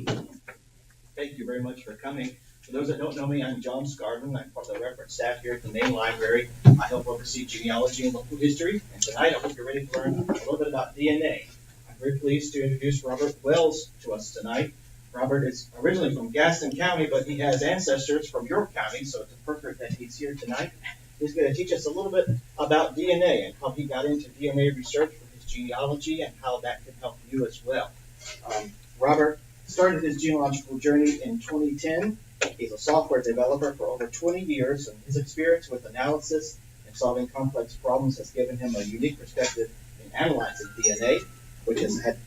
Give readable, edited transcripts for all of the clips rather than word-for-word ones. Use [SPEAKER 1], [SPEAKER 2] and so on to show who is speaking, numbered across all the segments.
[SPEAKER 1] Thank you very much for coming. For those that don't know me, I'm John Scarvin. I'm part of the reference staff here at the main library. I help oversee genealogy and local history. And tonight, I hope you're ready to learn a little bit about DNA. I'm very pleased to introduce Robert Wells to us tonight. Robert is originally from Gaston County, but he has ancestors from York County, so it's perfect that he's here tonight. He's going to teach us a little bit about DNA and how he got into DNA research for his genealogy and how that can help you as well. Robert started his genealogical journey in 2010. He's a software developer for over 20 years, and his experience with analysis and solving complex problems has given him a unique perspective in analyzing DNA, which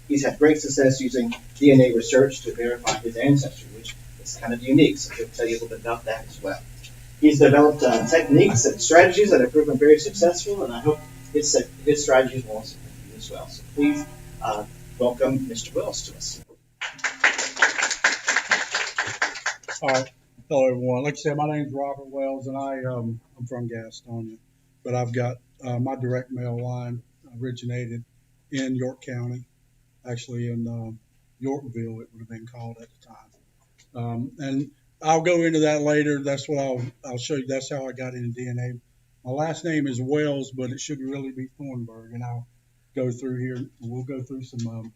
[SPEAKER 1] he's had great success using DNA research to verify his ancestry, which is kind of unique. So he'll tell you a little bit about that as well. He's developed techniques and strategies that have proven very successful, and I hope his strategies will also help you as well. So please welcome Mr. Wells to us.
[SPEAKER 2] All right. Hello, everyone. Like I said, my name is Robert Wells, and I'm from Gastonia, but I've got my direct mail line originated in York County, actually in Yorkville, it would have been called at the time. And I'll go into that later. That's what I'll show you. That's how I got into DNA. My last name is Wells, but it should really be Thornburg, and I'll go through here. We'll go through some.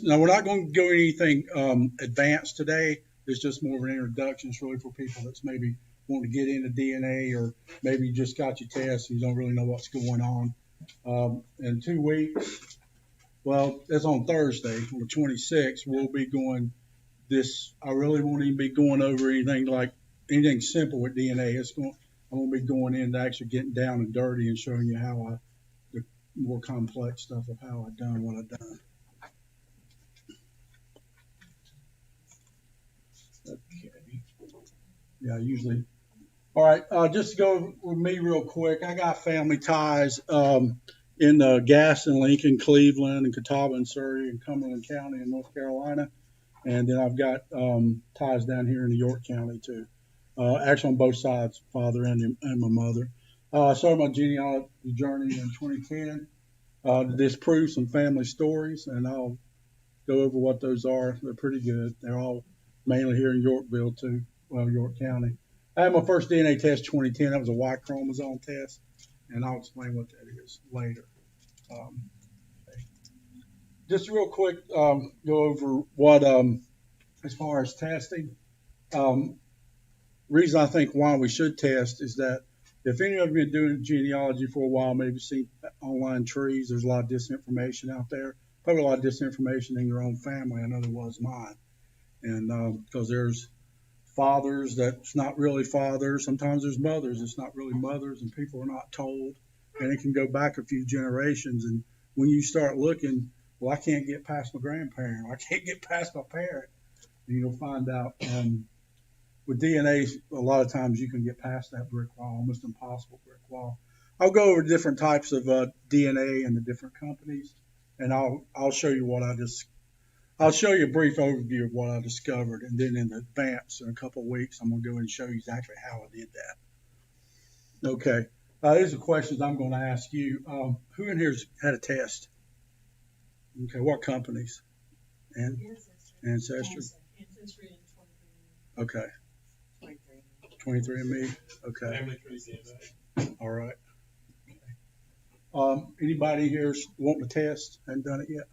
[SPEAKER 2] Now, we're not going to go anything advanced today. It's just more of an introduction. It's really for people that's maybe want to get into DNA, or maybe you just got your test and you don't really know what's going on. In 2 weeks, well, it's on Thursday, on the 26th, we'll be going this. I really won't even be going over anything simple with DNA. I'm going to be going into actually getting down and dirty and showing you how the more complex stuff of how I've done what I've done. Okay. Yeah, usually. All right, just to go with me real quick, I got family ties in Gaston, Lincoln, Cleveland, and Catawba and Surrey, and Cumberland County in North Carolina. And then I've got ties down here in York County, too. Actually, on both sides, father and my mother. I started my genealogy journey in 2010 to disprove some family stories, and I'll go over what those are. They're pretty good. They're all mainly here in Yorkville, too, York County. I had my first DNA test 2010. That was a Y chromosome test, and I'll explain what that is later. Just real quick, go over what, as far as testing, reason I think why we should test is that if any of you have been doing genealogy for a while, maybe seen online trees, there's a lot of disinformation out there. Probably a lot of disinformation in your own family. I know there was mine. And because there's fathers that's not really fathers. Sometimes there's mothers that's not really mothers, and people are not told. And it can go back a few generations. And when you start looking, well, I can't get past my grandparent. I can't get past my parent. And you'll find out with DNA, a lot of times you can get past that brick wall, almost impossible brick wall. I'll go over different types of DNA and the different companies, and I'll show you I'll show you a brief overview of what I discovered, and then in advance, in a couple of weeks, I'm going to go and show you exactly how I did that. Okay, these are questions I'm going to ask you. Who in here's had a test? Okay, what companies? And Ancestry.
[SPEAKER 3] Ancestry and 23.
[SPEAKER 2] Okay. 23andMe. Okay.
[SPEAKER 4] Family trees, DNA.
[SPEAKER 2] All right. Okay. Anybody here wanting to test? Hadn't done it yet?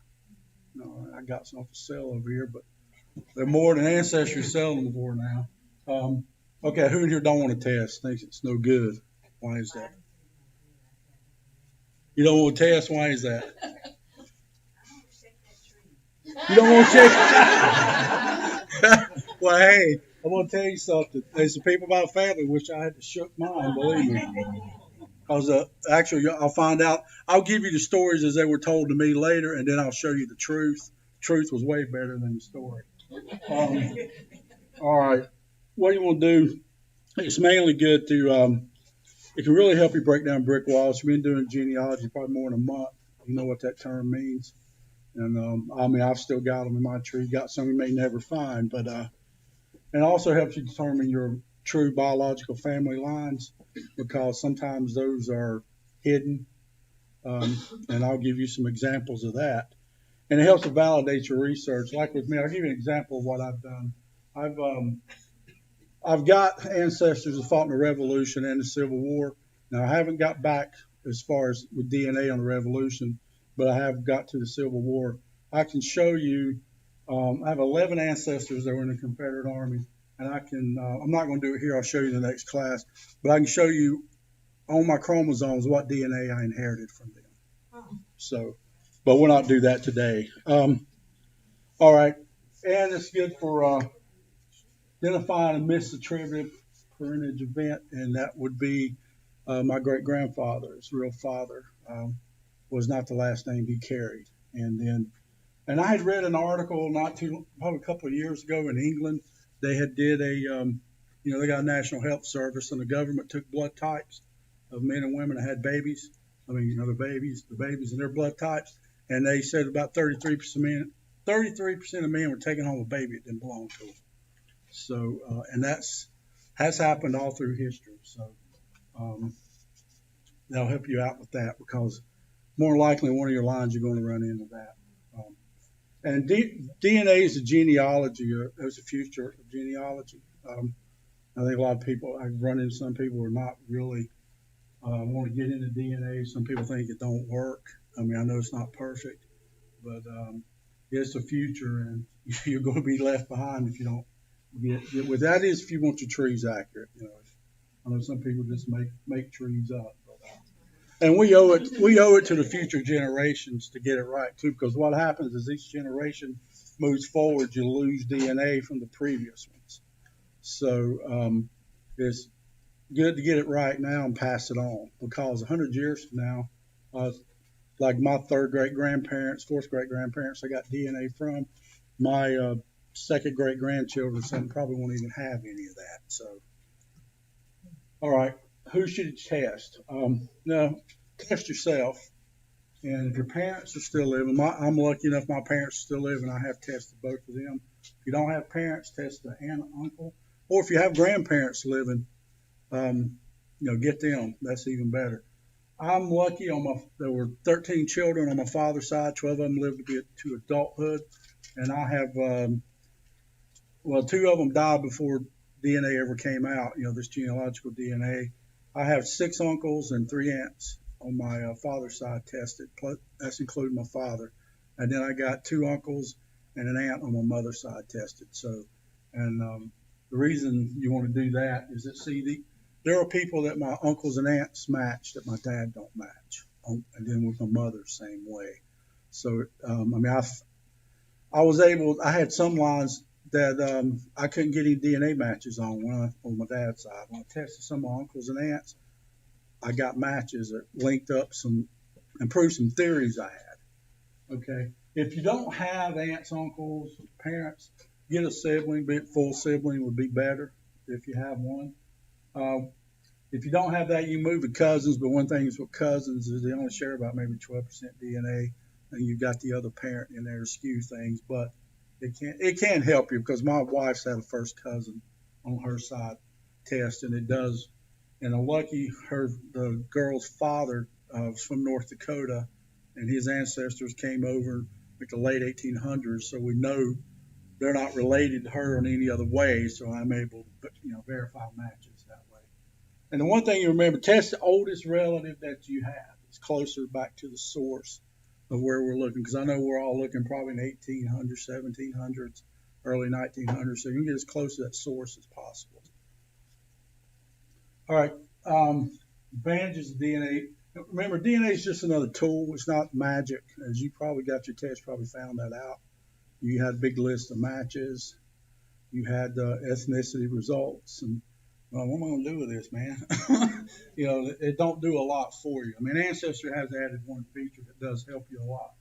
[SPEAKER 2] No, I got some for sale over here, but they're more than Ancestry selling them for now. Okay, who in here don't want to test? Thinks it's no good. Why is that? You don't want to test? Why is that? You don't want to check? Well, hey, I'm going to tell you something. There's some people in my family wish I had to shook mine, believe me. Because actually, I'll find out. I'll give you the stories as they were told to me later, and then I'll show you the truth. Truth was way better than the story. All right. What you want to do, it's mainly good to, it can really help you break down brick walls. You've been doing genealogy probably more than a month. You know what that term means. And, I mean, I've still got them in my tree. Got some you may never find. But it also helps you determine your true biological family lines, because sometimes those are hidden, and I'll give you some examples of that. and it helps to validate your research. Like with me, I'll give you an example of what I've done. I've got ancestors that fought in the Revolution and the Civil War. Now, I haven't got back as far as with DNA on the Revolution, but I have got to the Civil War. I can show you, I have 11 ancestors that were in the Confederate Army, and I can, I'm not going to do it here, I'll show you in the next class, but I can show you on my chromosomes what DNA I inherited from them.
[SPEAKER 3] Oh.
[SPEAKER 2] So, but we'll not do that today. All right, and it's good for identifying a misattributed parentage event, and that would be my great grandfather's real father was not the last name he carried. And I had read an article probably a couple of years ago in England. They had did they got a National Health Service, and the government took blood types of men and women that had babies. I mean, the babies and their blood types, and they said about 33% of men were taking home a baby that didn't belong to them. So, and has happened all through history. So, that'll help you out with that, because more likely one of your lines you're going to run into that. And DNA is a genealogy. There's a future of genealogy. I think a lot of people, I've run into some people who are not really want to get into DNA. Some people think it don't work. I mean, I know it's not perfect, but it's the future, and you're going to be left behind if you don't get with that. Is if you want your trees accurate. I know some people just make trees up, but, and we owe it to the future generations to get it right too, because what happens is each generation moves forward, you lose DNA from the previous ones. So it's good to get it right now and pass it on, because 100 years from now, like my third great grandparents, fourth great grandparents, I got DNA from. My second great grandchildren, some probably won't even have any of that. So, all right, who should you test? No, test yourself. And if your parents are still living, I'm lucky enough my parents are still living. I have tested both of them. If you don't have parents, test the aunt, uncle, or if you have grandparents living, get them. That's even better. I'm lucky there were 13 children on my father's side. 12 of them lived to adulthood, and I have, two of them died before DNA ever came out. This genealogical DNA. I have 6 uncles and 3 aunts on my father's side tested. Plus, that's including my father, and then I got 2 uncles and an aunt on my mother's side tested. So, and the reason you want to do that is that there are people that my uncles and aunts match that my dad don't match, and then with my mother, same way. So, I had some lines that I couldn't get any DNA matches on my dad's side. When I tested some of my uncles and aunts, I got matches that linked up and proved some theories I had. Okay, if you don't have aunts, uncles, parents, get a sibling. Be it full sibling would be better if you have one. If you don't have that, you move to cousins. But one thing is with cousins is they only share about maybe 12% DNA, and you've got the other parent in there to skew things. But it can help you, because my wife's had a first cousin on her side test, and it does. And the girl's father was from North Dakota, and his ancestors came over like the late 1800s. So we know they're not related to her in any other way. So I'm able to verify matches that way. And the one thing you remember, test the oldest relative that you have. It's closer back to the source of where we're looking, because I know we're all looking probably in 1800s, 1700s, early 1900s. So you can get as close to that source as possible. All right, advantages of DNA. Remember, DNA is just another tool. It's not magic. As you probably got your test, probably found that out. You had a big list of matches. You had ethnicity results. And what am I going to do with this, man? It don't do a lot for you. I mean, Ancestry has added one feature that does help you a lot.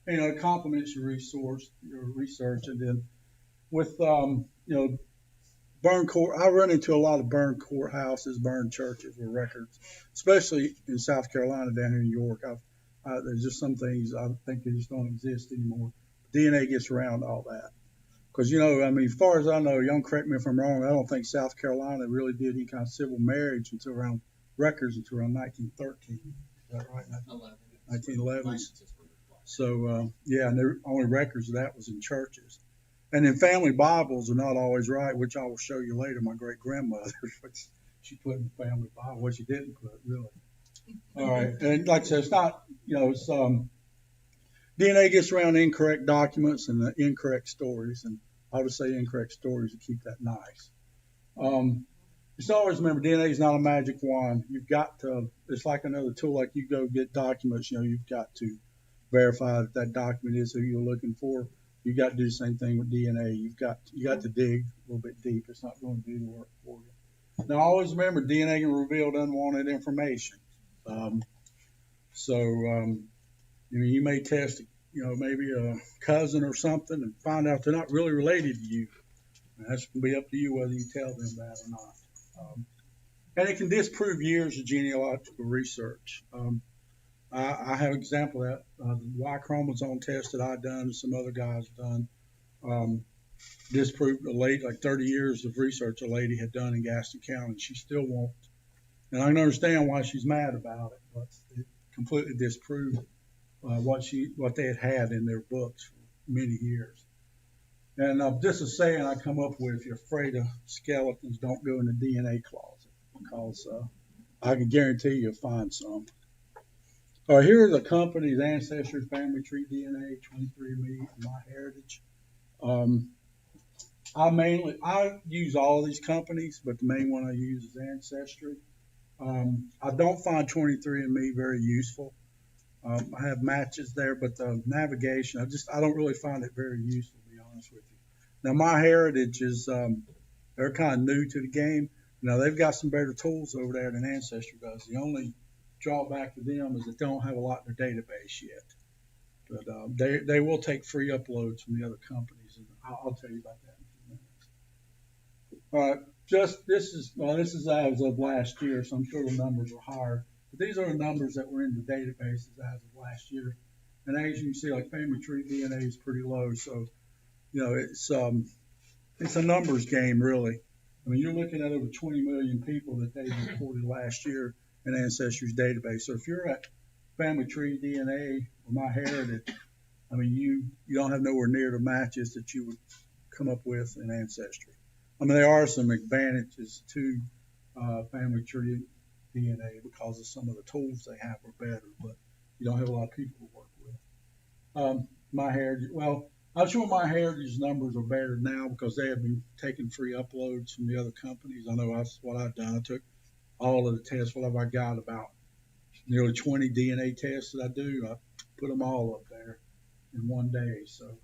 [SPEAKER 2] But, it complements your research. And then with, burned court. I run into a lot of burned courthouses, burned churches with records, especially in South Carolina, down here in New York. There's just some things I think they just don't exist anymore. DNA gets around all that. Because, as far as I know, you don't correct me if I'm wrong, I don't think South Carolina really did any kind of civil marriage until around 1913. Is that right? 1911. So, yeah, and the only records of that was in churches. And then family Bibles are not always right, which I will show you later. My great grandmother, which she put in the family Bible, what she didn't put, really. All right, and like I said, it's not, it's DNA gets around incorrect documents and the incorrect stories, and I'll just say incorrect stories to keep that nice. Just always remember, DNA is not a magic wand. You've got to, it's like another tool, like you go get documents, you've got to verify that that document is who you're looking for. You've got to do the same thing with DNA. You got to dig a little bit deep. It's not going to do the work for you. Now, always remember, DNA can reveal unwanted information. You may test, maybe a cousin or something and find out they're not really related to you. And that's going to be up to you whether you tell them that or not. And it can disprove years of genealogical research. I have an example of that. The Y chromosome test that I've done and some other guys done disproved a lady, like 30 years of research a lady had done in Gaston County. She still won't. And I can understand why she's mad about it, but it completely disproved what they had in their books for many years. And just a saying I come up with: if you're afraid of skeletons, don't go in the DNA closet, because I can guarantee you'll find some. All right, here are the companies: Ancestry, Family Tree, DNA, 23andMe, and MyHeritage. I use all of these companies, but the main one I use is Ancestry. I don't find 23andMe very useful. I have matches there, but the navigation, I don't really find it very useful, to be honest with you. Now, MyHeritage is, they're kind of new to the game. Now, they've got some better tools over there than Ancestry does. The only drawback to them is that they don't have a lot in their database yet. But they will take free uploads from the other companies, and I'll tell you about that in a few minutes. All right, this is as of last year, so I'm sure the numbers are higher. But these are the numbers that were in the databases as of last year. And as you can see, like Family Tree DNA is pretty low. So, it's a numbers game, really. I mean, you're looking at over 20 million people that they reported last year in Ancestry's database. So if you're at Family Tree DNA or MyHeritage, I mean, you don't have nowhere near the matches that you would come up with in Ancestry. I mean, there are some advantages to Family Tree DNA because of some of the tools they have are better, but you don't have a lot of people to work with. MyHeritage, well, I'm sure MyHeritage's numbers are better now because they have been taking free uploads from the other companies. I know that's what I've done. I took all of the tests, whatever I got, about nearly 20 DNA tests that I do. I put them all up there in one day. So,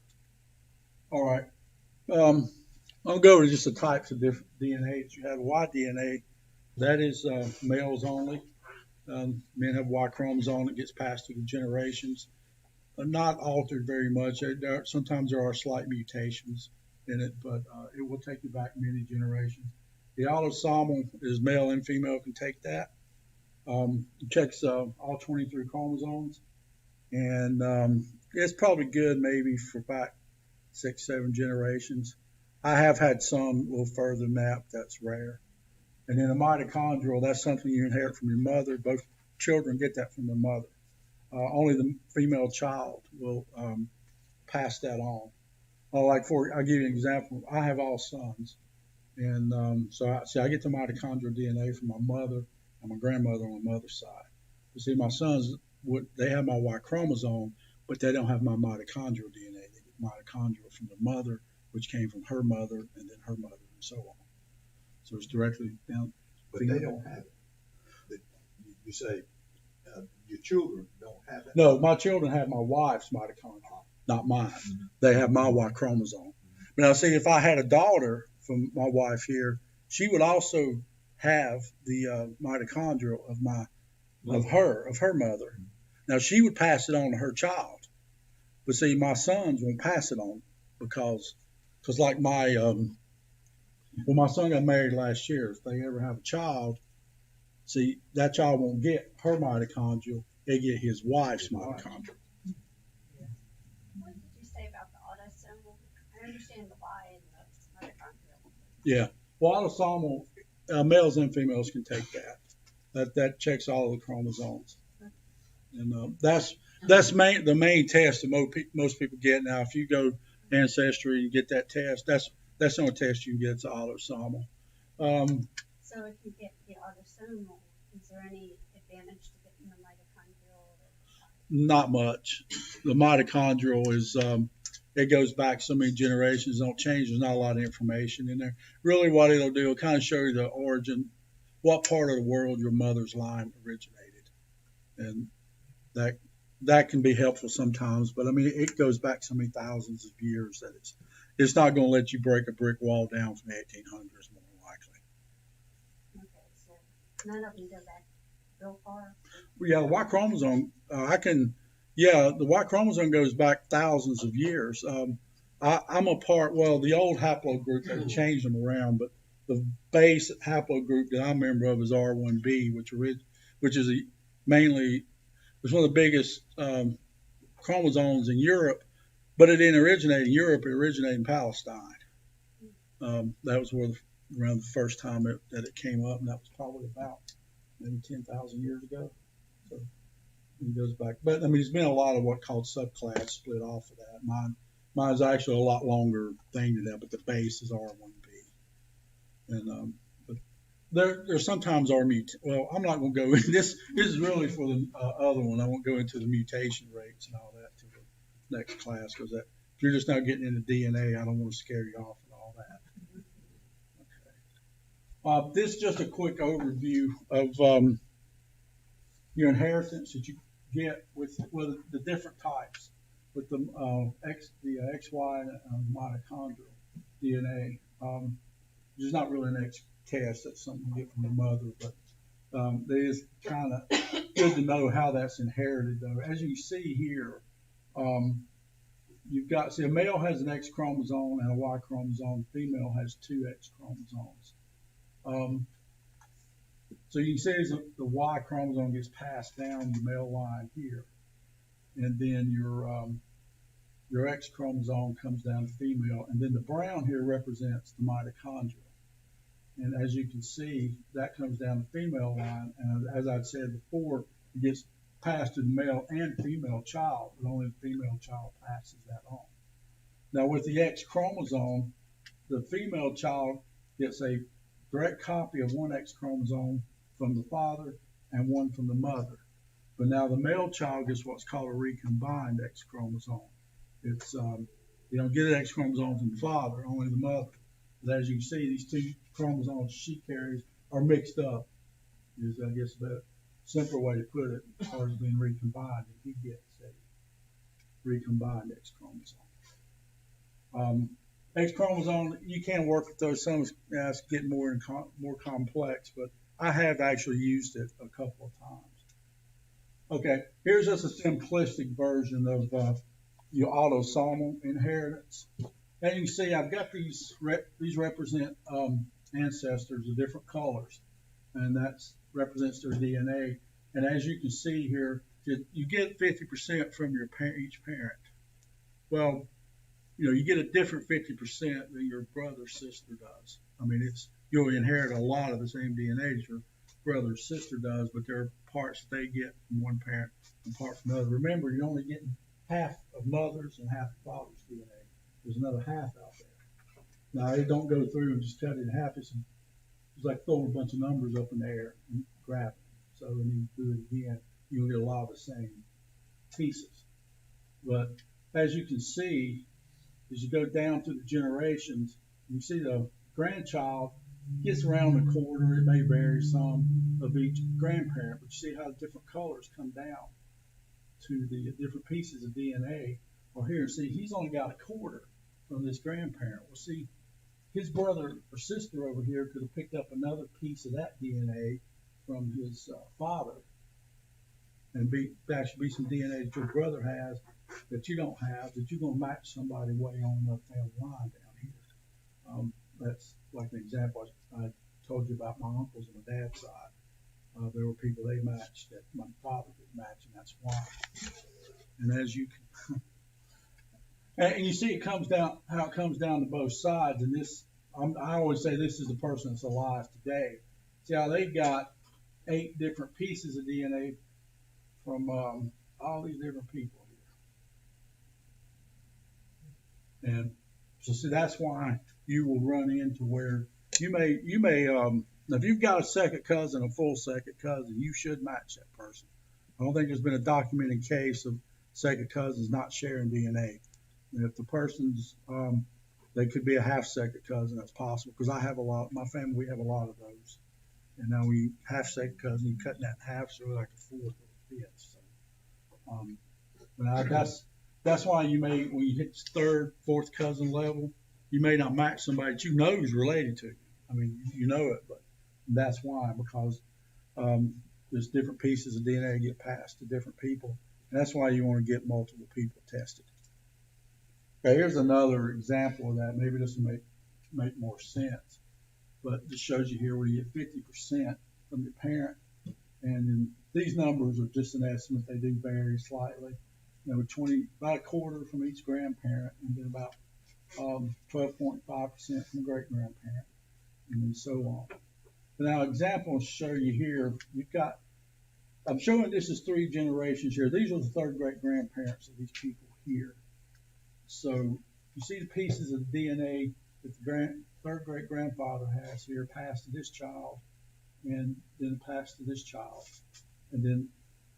[SPEAKER 2] all right. I'll go over just the types of different DNAs. You have Y DNA. That is males only. Men have Y chromosome. It gets passed through the generations. Not altered very much. Sometimes there are slight mutations in it, but it will take you back many generations. The autosomal is male and female can take that. It checks all 23 chromosomes, and it's probably good maybe for about 6-7 generations. I have had some a little further than that. That's rare. And then the mitochondrial, that's something you inherit from your mother. Both children get that from their mother. Only the female child will pass that on. I'll give you an example. I have all sons, and so I get the mitochondrial DNA from my mother and my grandmother on my mother's side. You see, my sons they have my Y chromosome, but they don't have my mitochondrial DNA. They get mitochondrial from the mother, which came from her mother, and then her mother, and so on. So it's directly down.
[SPEAKER 4] But they don't have it. You say your children don't have it.
[SPEAKER 2] No, my children have my wife's mitochondria, not mine. Mm-hmm. They have my Y chromosome. But now, see, if I had a daughter from my wife here, she would also have the mitochondria of her mother. Now, she would pass it on to her child. But see, my sons won't pass it on because like my son got married last year. If they ever have a child, see, that child won't get her mitochondrial. They get his wife's mitochondrial.
[SPEAKER 5] Yeah. What did you say about the autosomal? I understand the Y and the mitochondrial.
[SPEAKER 2] Yeah. Well, autosomal, males and females can take that. That checks all the chromosomes. And That's the main test that most people get now. If you go Ancestry and get that test, that's the only test you can get. It's autosomal.
[SPEAKER 5] So if you get the autosomal, is there any advantage to getting the mitochondrial?
[SPEAKER 2] Not much. The mitochondrial is it goes back so many generations, don't change. There's not a lot of information in there. Really, what it'll do, it'll kind of show you the origin, what part of the world your mother's line originated, and that can be helpful sometimes. But I mean, it goes back so many thousands of years that it's not going to let you break a brick wall down from the 1800s more likely.
[SPEAKER 5] Okay, so none of them go back real far.
[SPEAKER 2] Yeah, the Y chromosome. The Y chromosome goes back thousands of years. I'm a part. Well, the old haplogroup, they changed them around, but the base haplogroup that I'm a member of is R1b, which is mainly it's one of the biggest chromosomes in Europe, but it didn't originate in Europe. It originated in Palestine. That was around the first time that it came up, and that was probably about maybe 10,000 years ago. So it goes back. But I mean, there's been a lot of what called subclass split off of that. Mine's actually a lot longer thing than that, but the base is R1b. And but there sometimes are well, I'm not going to go in this. This is really for the other one. I won't go into the mutation rates and all that to the next class because if you're just now getting into DNA, I don't want to scare you off with all that. Okay. This is just a quick overview of your inheritance that you get with the different types with the XY and mitochondrial DNA. There's not really an X test. That's something you get from the mother, but it is kind of good to know how that's inherited. Though, as you see here, you've got a male has an X chromosome and a Y chromosome. Female has two X chromosomes. So you can see the Y chromosome gets passed down the male line here, and then your X chromosome comes down to female, and then the brown here represents the mitochondria. And as you can see, that comes down the female line, and as I'd said before, it gets passed to the male and female child, but only the female child passes that on. Now with the X chromosome, the female child gets a direct copy of one X chromosome from the father and one from the mother. But now the male child gets what's called a recombined X chromosome. It's you don't get an X chromosome from the father, only the mother. But as you can see, these two chromosomes she carries are mixed up. Is I guess the simpler way to put it as far as being recombined. And he gets a recombined X chromosome. X chromosome, you can work with those. Some it's getting more complex, but I have actually used it a couple of times. Okay, here's just a simplistic version of your autosomal inheritance. And you can see I've got these represent ancestors of different colors, and that represents their DNA. And as you can see here, you get 50% from each parent. Well, you get a different 50% than your brother or sister does. I mean, you'll inherit a lot of the same DNA as your brother or sister does, but there are parts they get from one parent and parts from another. Remember, you're only getting half of mother's and half of father's DNA. There's another half out there. Now, it don't go through and just cut it in half. It's like throwing a bunch of numbers up in the air and grab them. So when you do it again, you'll get a lot of the same pieces. But as you can see, as you go down through the generations, you see the grandchild gets around a quarter. It may vary some of each grandparent, but you see how the different colors come down to the different pieces of DNA. Well, here, see, he's only got a quarter from this grandparent. Well, see, his brother or sister over here could have picked up another piece of that DNA from his father, and actually be some DNA that your brother has that you don't have, that you're going to match somebody way on the family line down here. That's like an example I told you about my uncles on my dad's side. There were people they matched that my father didn't match, and that's why. And as you can, and you see it comes down, how it comes down to both sides. And this, I always say this is the person that's alive today. See how they've got 8 different pieces of DNA from all these different people here. And so see, that's why you will run into where you may, now if you've got a second cousin, a full second cousin, you should match that person. I don't think there's been a documented case of second cousins not sharing DNA. And if the person's, they could be a half second cousin, that's possible, because I have a lot, my family, we have a lot of those. And now we half second cousin, you cutting that in half, so we're like a fourth or a fifth. So, but that's why you may, when you hit third, fourth cousin level, you may not match somebody that you know is related to you. I mean, you know it, but that's why, because there's different pieces of DNA that get passed to different people. And that's why you want to get multiple people tested. Okay, here's another example of that. Maybe this will make more sense. But this shows you here where you get 50% from your parent. And then these numbers are just an estimate. They do vary slightly. You know, about a quarter from each grandparent, and then about 12.5% from great grandparent, and then so on. Now, examples show you here. I'm showing this is 3 generations here. These are the third great grandparents of these people here. So you see the pieces of the DNA that the third great grandfather has here passed to this child, and then passed to this child. And then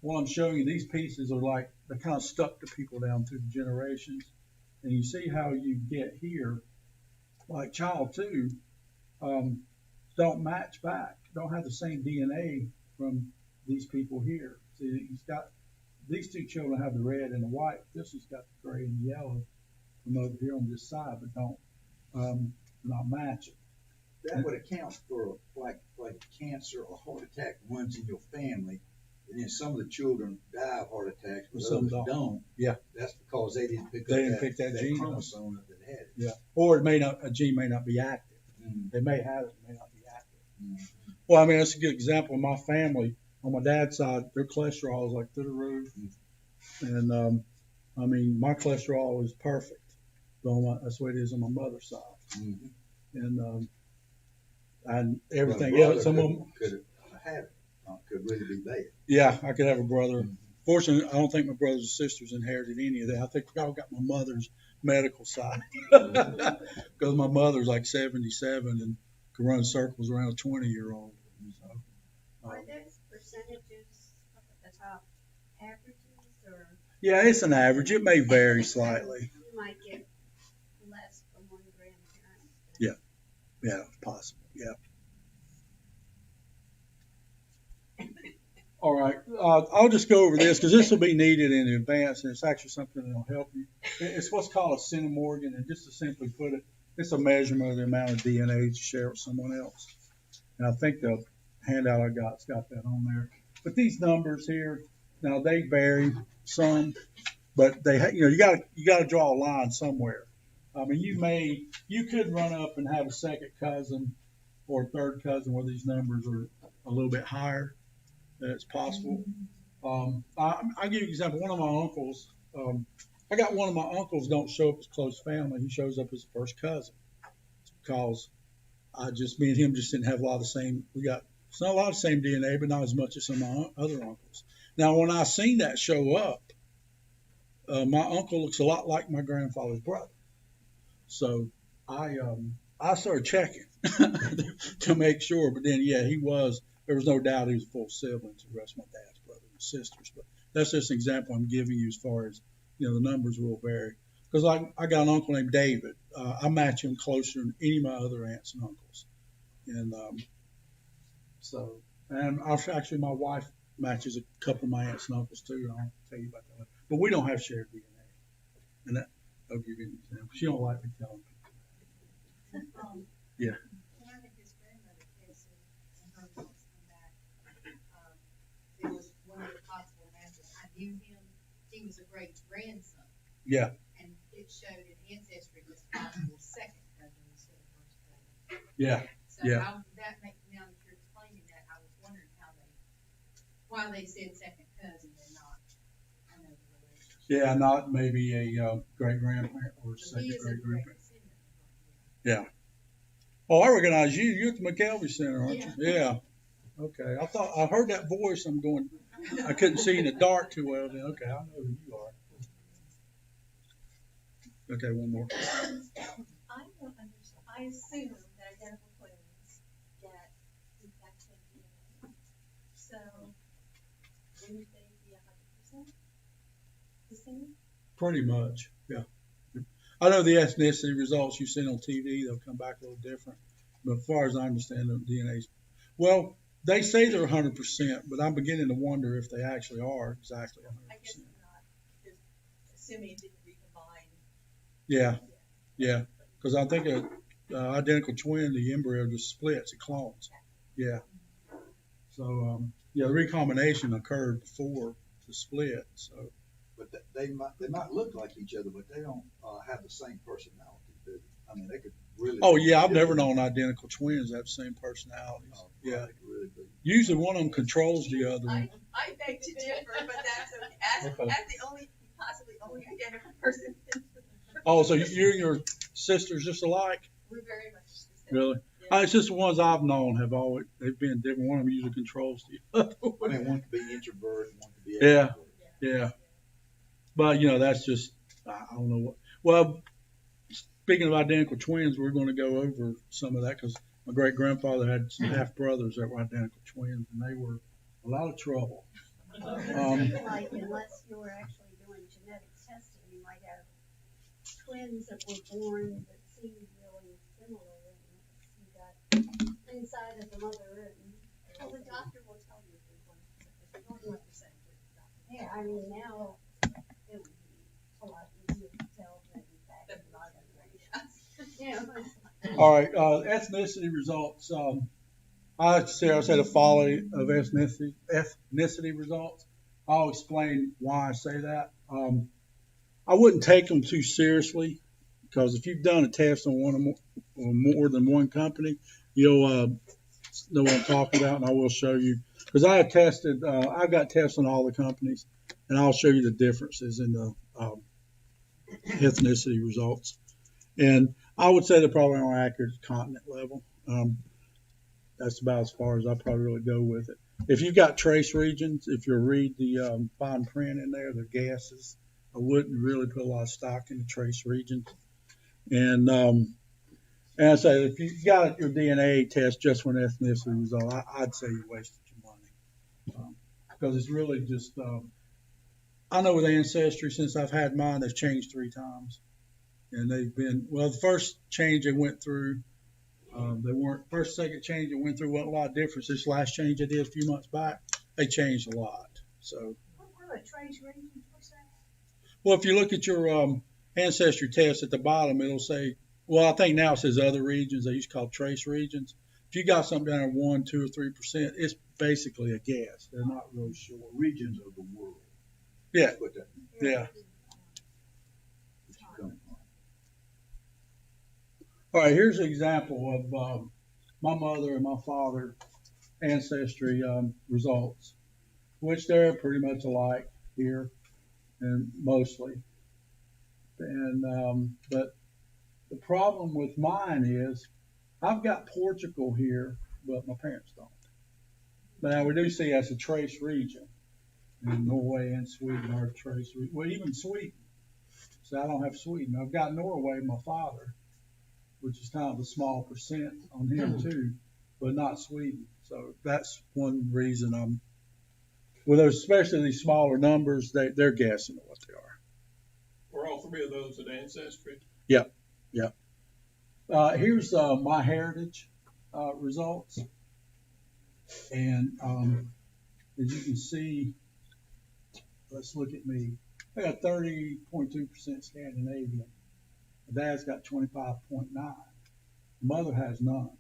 [SPEAKER 2] what I'm showing you, these pieces are like, they're kind of stuck to people down through the generations. And you see how you get here, like child 2, don't match back, don't have the same DNA from these people here. See, these 2 children have the red and the white. This has got the gray and the yellow from over here on this side, but don't not match it.
[SPEAKER 4] That would account for like cancer or heart attack runs in your family, and then some of the children die of heart attacks, but
[SPEAKER 2] Some
[SPEAKER 4] others don't.
[SPEAKER 2] Yeah.
[SPEAKER 4] That's because they didn't pick
[SPEAKER 2] that gene up.
[SPEAKER 4] chromosome up that had it.
[SPEAKER 2] Yeah. Or a gene may not be active.
[SPEAKER 4] Mm-hmm.
[SPEAKER 2] They may have it, it may not be active.
[SPEAKER 4] Mm-hmm.
[SPEAKER 2] Well, I mean, that's a good example of my family. On my dad's side, their cholesterol is like through the roof. And, I mean, my cholesterol is perfect. That's the way it is on my mother's side.
[SPEAKER 4] Mm-hmm.
[SPEAKER 2] And everything else, some of them
[SPEAKER 4] could have it. Could really be bad.
[SPEAKER 2] Yeah, I could have a brother.
[SPEAKER 4] Mm-hmm.
[SPEAKER 2] Fortunately, I don't think my brothers and sisters inherited any of that. I think I got my mother's medical side. Because my mother's like 77 and could run circles around a 20-year-old. So,
[SPEAKER 5] Are those percentages up at the top averages, or?
[SPEAKER 2] yeah, it's an average. It may vary slightly.
[SPEAKER 5] You might get less from one grandparent.
[SPEAKER 2] Yeah, possible. Yeah. All right, I'll just go over this because this will be needed in advance, and it's actually something that will help you. It's what's called a centimorgan, and just to simply put it, it's a measurement of the amount of DNA to share with someone else. And I think the handout I got's got that on there. But these numbers here, now they vary some, but you got to draw a line somewhere. I mean, you could run up and have a second cousin or a third cousin where these numbers are a little bit higher. It's possible. I'll give you an example. One of my uncles, I got one of my uncles don't show up as close family. He shows up as a first cousin because me and him just didn't have a lot of the same. It's not a lot of the same DNA, but not as much as some of my other uncles. Now, when I seen that show up, my uncle looks a lot like my grandfather's brother. So I started checking to make sure. But then, yeah, there was no doubt he was a full sibling to the rest of my dad's brothers and sisters. But that's just an example I'm giving you as far as, the numbers will vary. Because I got an uncle named David. I match him closer than any of my other aunts and uncles. And actually my wife matches a couple of my aunts and uncles too, and I'll tell you about that later. But we don't have shared DNA. And I'll give you an example. She don't like me telling people. Yeah.
[SPEAKER 3] When I had his grandmother tested and her results come back, it was one of the possible matches. I knew him. He was a great grandson.
[SPEAKER 2] Yeah.
[SPEAKER 3] And it showed in Ancestry was possible second cousin instead of first cousin.
[SPEAKER 2] Yeah.
[SPEAKER 3] So
[SPEAKER 2] Yeah.
[SPEAKER 3] now that you're explaining that, I was wondering why they said second cousin and not another relationship.
[SPEAKER 2] Yeah, not maybe a great grandparent or second great grandparent. Yeah. Oh, I recognize you. You're at the McKelvey Center, aren't you? Yeah. Okay. I heard that voice. I'm going, I couldn't see in the dark too well then. Okay, I know who you are. Okay, one more.
[SPEAKER 6] I don't understand. I assume that identical twins get exact same DNA. So wouldn't they be 100% the same?
[SPEAKER 2] Pretty much, yeah. I know the ethnicity results you've seen on TV, they'll come back a little different. But as far as I understand, the DNA's, well, they say they're 100%, but I'm beginning to wonder if they actually are exactly 100%.
[SPEAKER 6] I guess not, because assuming it didn't recombine.
[SPEAKER 2] Yeah, yeah. Because I think a identical twin, the embryo just splits, it clones. Yeah. So, yeah, the recombination occurred before the split. So,
[SPEAKER 4] But they might look like each other, but they don't have the same personality. Do they? I mean, they could really.
[SPEAKER 2] oh yeah, I've never known identical twins that have the same personalities. Yeah.
[SPEAKER 4] They could really be.
[SPEAKER 2] Usually one of them controls the other one.
[SPEAKER 6] I beg to differ, but that's okay. As the possibly only identical person.
[SPEAKER 2] Oh, so you and your sisters just alike?
[SPEAKER 6] We're very much the same.
[SPEAKER 2] Really?
[SPEAKER 6] Yeah.
[SPEAKER 2] It's just the ones I've known have always, they've been different. One of them usually controls the other
[SPEAKER 4] I
[SPEAKER 2] one.
[SPEAKER 4] mean, one could be introvert, one could be
[SPEAKER 2] Yeah.
[SPEAKER 4] extrovert.
[SPEAKER 2] Yeah. But, that's just, I don't know what. Well, speaking of identical twins, we're going to go over some of that because my great grandfather had some half brothers that were identical twins, and they were a lot of trouble.
[SPEAKER 5] Like, unless you were actually doing genetic testing, you might have twins that were born that seemed really similar, and you got inside of the mother, and
[SPEAKER 6] Well, the doctor will tell you if they're going to, if they don't look the same.
[SPEAKER 5] yeah, I mean, now it would be a lot easier to tell than back in the Yeah.
[SPEAKER 2] All right, ethnicity results. I said a folly of ethnicity results. I'll explain why I say that. I wouldn't take them too seriously because if you've done a test on one or more than one company, you'll know what I'm talking about, and I will show you. Because I got tests on all the companies, and I'll show you the differences in the ethnicity results. And I would say they're probably on accurate continent level. That's about as far as I probably really go with it. If you've got trace regions, if you read the fine print in there, the gases, I wouldn't really put a lot of stock in the trace regions. And I say if you got your DNA test just for an ethnicity result, I'd say you wasted your money because it's really just. I know with Ancestry, since I've had mine, they've changed 3 times, and they've been the first change they went through. They weren't second change it went through wasn't a lot of difference. This last change they did a few months back, they changed a lot. So.
[SPEAKER 6] What were the trace regions? What's that?
[SPEAKER 2] Well, if you look at your Ancestry test at the bottom, it'll say. Well, I think now it says other regions. They used to call trace regions. If you got something down at 1, 2, or 3%, it's basically a guess. They're not really sure.
[SPEAKER 4] Regions of the world.
[SPEAKER 2] Yeah.
[SPEAKER 4] That's what that means.
[SPEAKER 2] Yeah.
[SPEAKER 4] That you come from.
[SPEAKER 2] All right. Here's an example of my mother and my father Ancestry results, which they're pretty much alike here, and mostly. And but the problem with mine is I've got Portugal here, but my parents don't. Now we do see that's a trace region, and Norway and Sweden are trace region. Well, even Sweden. So I don't have Sweden. I've got Norway, my father, which is kind of a small percent on him too, but not Sweden. So that's one reason I'm. Well, there's especially these smaller numbers, they're guessing at what they are.
[SPEAKER 7] Were all 3 of those at Ancestry?
[SPEAKER 2] Yep. Here's my heritage results, and as you can see, let's look at me. I got 30.2% Scandinavian. My dad's got 25.9. Mother has none.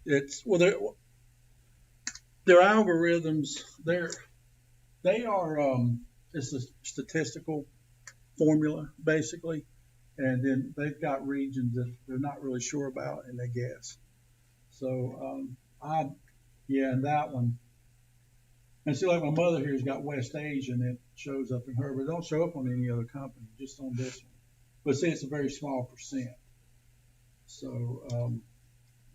[SPEAKER 2] It's their algorithms. They are it's a statistical formula basically, and then they've got regions that they're not really sure about and they guess. So and that one. And see, like my mother here's got West Asian, it shows up in her, but it don't show up on any other company, just on this one. But see, it's a very small percent. So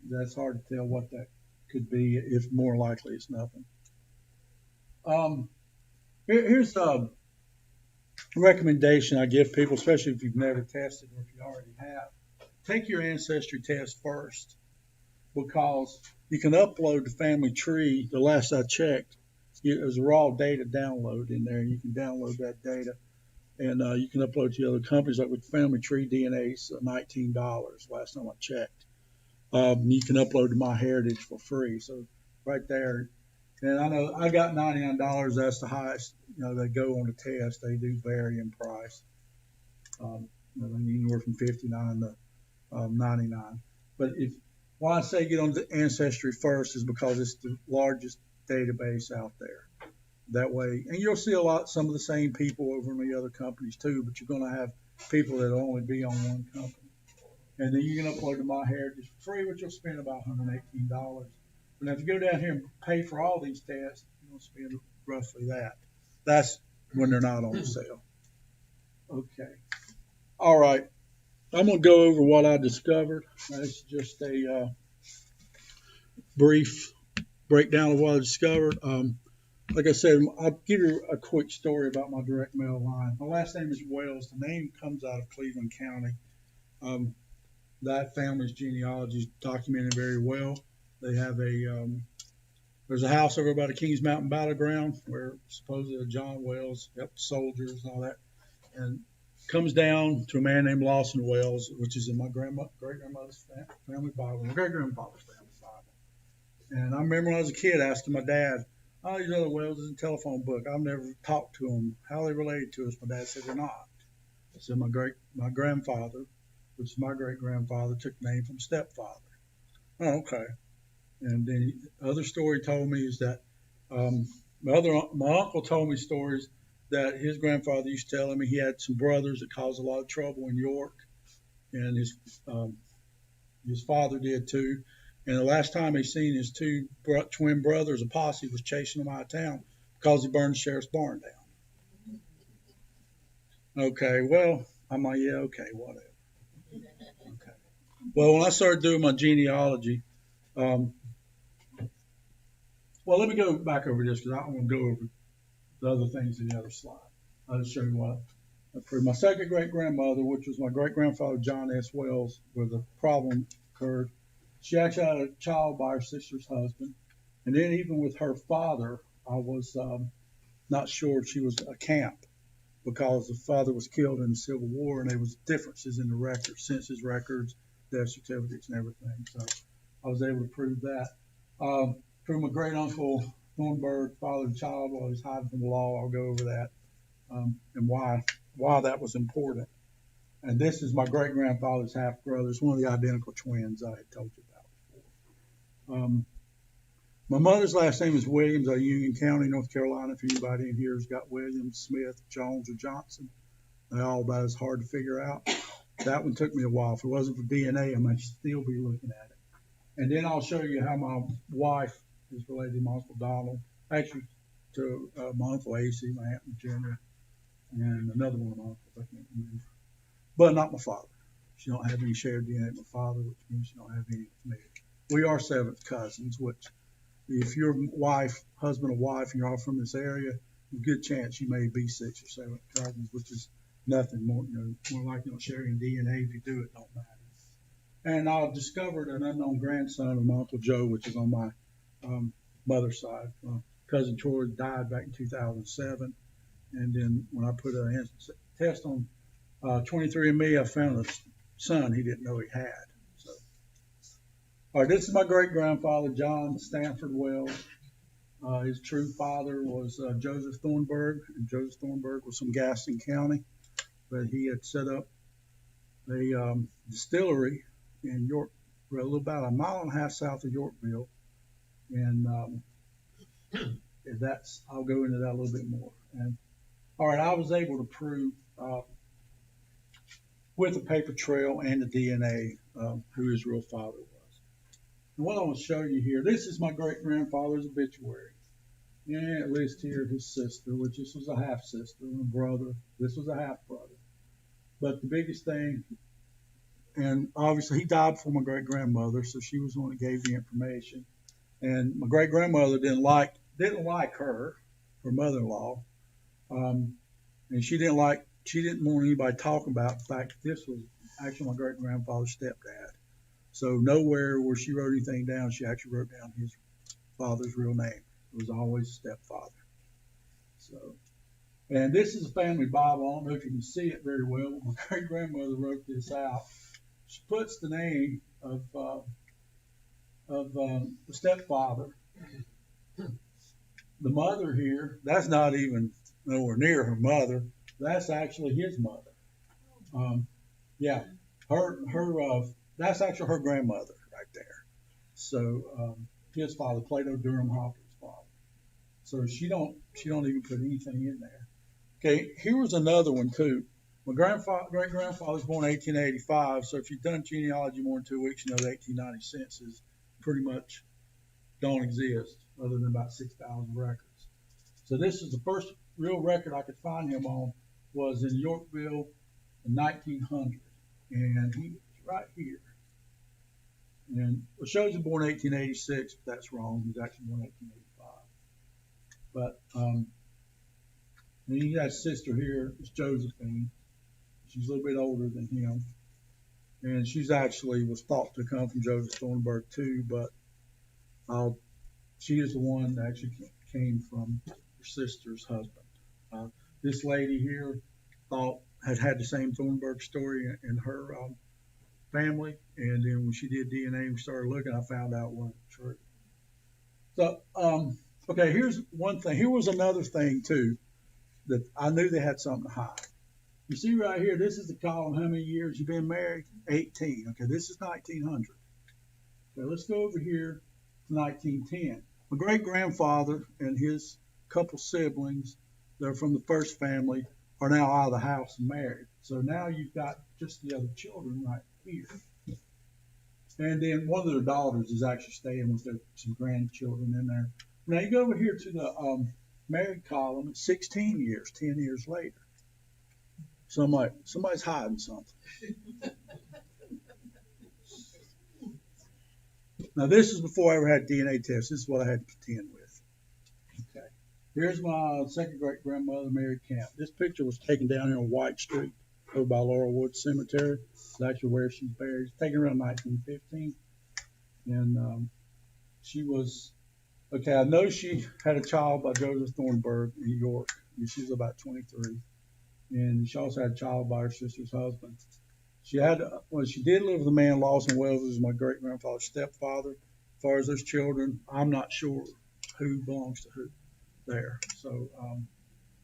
[SPEAKER 2] that's hard to tell what that could be, if more likely it's nothing. Here's a recommendation I give people, especially if you've never tested or if you already have. Take your ancestry test first, because you can upload the family tree. The last I checked, there's a raw data download in there. You can download that data, and you can upload to other companies. Like with Family Tree, DNA's $19 last time I checked. You can upload to MyHeritage for free. So right there, and I know I got $99. That's the highest. They go on the test. They do vary in price. Anywhere from $59 to $99. But why I say get on the Ancestry first is because it's the largest database out there. That way, and you'll see some of the same people over in the other companies too, but you're going to have people that will only be on one company. And then you can upload to MyHeritage for free, which you'll spend about $118. But if you go down here and pay for all these tests, you'll spend roughly that. That's when they're not on sale. Okay. All right. I'm going to go over what I discovered. That's just a brief breakdown of what I discovered. Like I said, I'll give you a quick story about my direct mail line. My last name is Wells. The name comes out of Cleveland County. That family's genealogy is documented very well. They have there's a house over by the Kings Mountain Battleground where supposedly John Wells helped soldiers and all that, and comes down to a man named Lawson Wells, which is in my great-grandmother's family Bible, my great-grandfather's family Bible. And I remember when I was a kid asking my dad, "Oh, these other Wells in the telephone book. I've never talked to them. How are they related to us?" My dad said they're not. I said my grandfather, which is my great-grandfather, took the name from stepfather. Oh, okay. And then the other story told me is that my uncle told me stories that his grandfather used to tell him he had some brothers that caused a lot of trouble in York, and his father did too. And the last time he seen his two twin brothers, a posse was chasing them out of town because he burned the sheriff's barn down. Okay, well, I'm like, yeah, okay, whatever. Okay. Well, when I started doing my genealogy, well, let me go back over this because I don't want to go over the other things in the other slide. I'll just show you what I proved. My second great-grandmother, which was my great-grandfather John S. Wells, where the problem occurred, she actually had a child by her sister's husband. And then even with her father, I was not sure she was a camp because the father was killed in the Civil War, and there was differences in the records, census records, death certificates, and everything. So I was able to prove that. Through my great uncle Thornburg, father and child, while he's hiding from the law, I'll go over that and why that was important. And this is my great grandfather's half brother. It's one of the identical twins I had told you about before. My mother's last name is Williams, out of Union County, North Carolina. If anybody in here has got Williams, Smith, Jones, or Johnson, they're all about as hard to figure out. That one took me a while. If it wasn't for DNA, I might still be looking at it. And then I'll show you how my wife is related to my Uncle Donald, actually to my Uncle AC, my Aunt Virginia, and another one of my uncles, I can't remember. But not my father. She don't have any shared DNA with my father, which means she don't have any with me. We are seventh cousins, which if you're husband or wife, and you're all from this area, a good chance you may be sixth or seventh cousins, which is nothing more, more like sharing DNA. If you do, it don't matter. And I discovered an unknown grandson of my Uncle Joe, which is on my mother's side. My cousin Troy died back in 2007. And then when I put a test on 23andMe, I found a son he didn't know he had. So, all right, this is my great-grandfather, John Stanford Wells. His true father was Joseph Thornburg, and Joseph Thornburg was from Gaston County. But he had set up a distillery in York, about a mile and a half south of Yorkville, and I'll go into that a little bit more. And all right, I was able to prove with the paper trail and the DNA who his real father was. And what I want to show you here, this is my great grandfather's obituary, and it lists here his sister, which this was a half sister, and a brother. This was a half brother. But the biggest thing, and obviously he died before my great grandmother, so she was the one that gave the information. And my great grandmother didn't like her mother-in-law, and she didn't want anybody talking about the fact that this was actually my great grandfather's stepdad. So nowhere where she wrote anything down, she actually wrote down his father's real name. It was always stepfather. So, and this is a family Bible. I don't know if you can see it very well, but my great grandmother wrote this out. She puts the name of the stepfather. The mother here, that's not even nowhere near her mother. That's actually his mother. Yeah, that's actually her grandmother right there. So his father, Plato Durham Hopkins' father. So she don't even put anything in there. Okay, here was another one too. My great grandfather was born in 1885. So if you've done genealogy more than 2 weeks, you know the 1890 census pretty much don't exist, other than about 6,000 records. So this is the first real record I could find him on, was in Yorkville in 1900, and he was right here. And it shows him born 1886, but that's wrong. He's actually born 1885. But and he has a sister here, it's Josephine. She's a little bit older than him, and she's actually was thought to come from Joseph Thornburg too, but she is the one that actually came from her sister's husband. This lady here had the same Thornburg story in her family, and then when she did DNA and started looking, I found out it wasn't true. So, okay, here's one thing. Here was another thing too that I knew they had something to hide. You see right here, this is the column. How many years you've been married? 18. Okay, this is 1900. Okay, let's go over here to 1910. My great grandfather and his couple siblings that are from the first family are now out of the house and married. So now you've got just the other children right here. And then one of their daughters is actually staying with some grandchildren in there. Now you go over here to the married column, it's 16 years, 10 years later. Somebody's hiding something. Now this is before I ever had DNA tests. This is what I had to contend with. Okay. Here's my second great grandmother, Mary Camp. This picture was taken down here on White Street over by Laurelwood Cemetery. It's actually where she's buried. It's taken around 1915. And she was, okay, I know she had a child by Joseph Thornburg in New York. And she was about 23. And she also had a child by her sister's husband. She did live with a man, Lawson Wells, who was my great grandfather's stepfather. As far as those children, I'm not sure who belongs to who there. So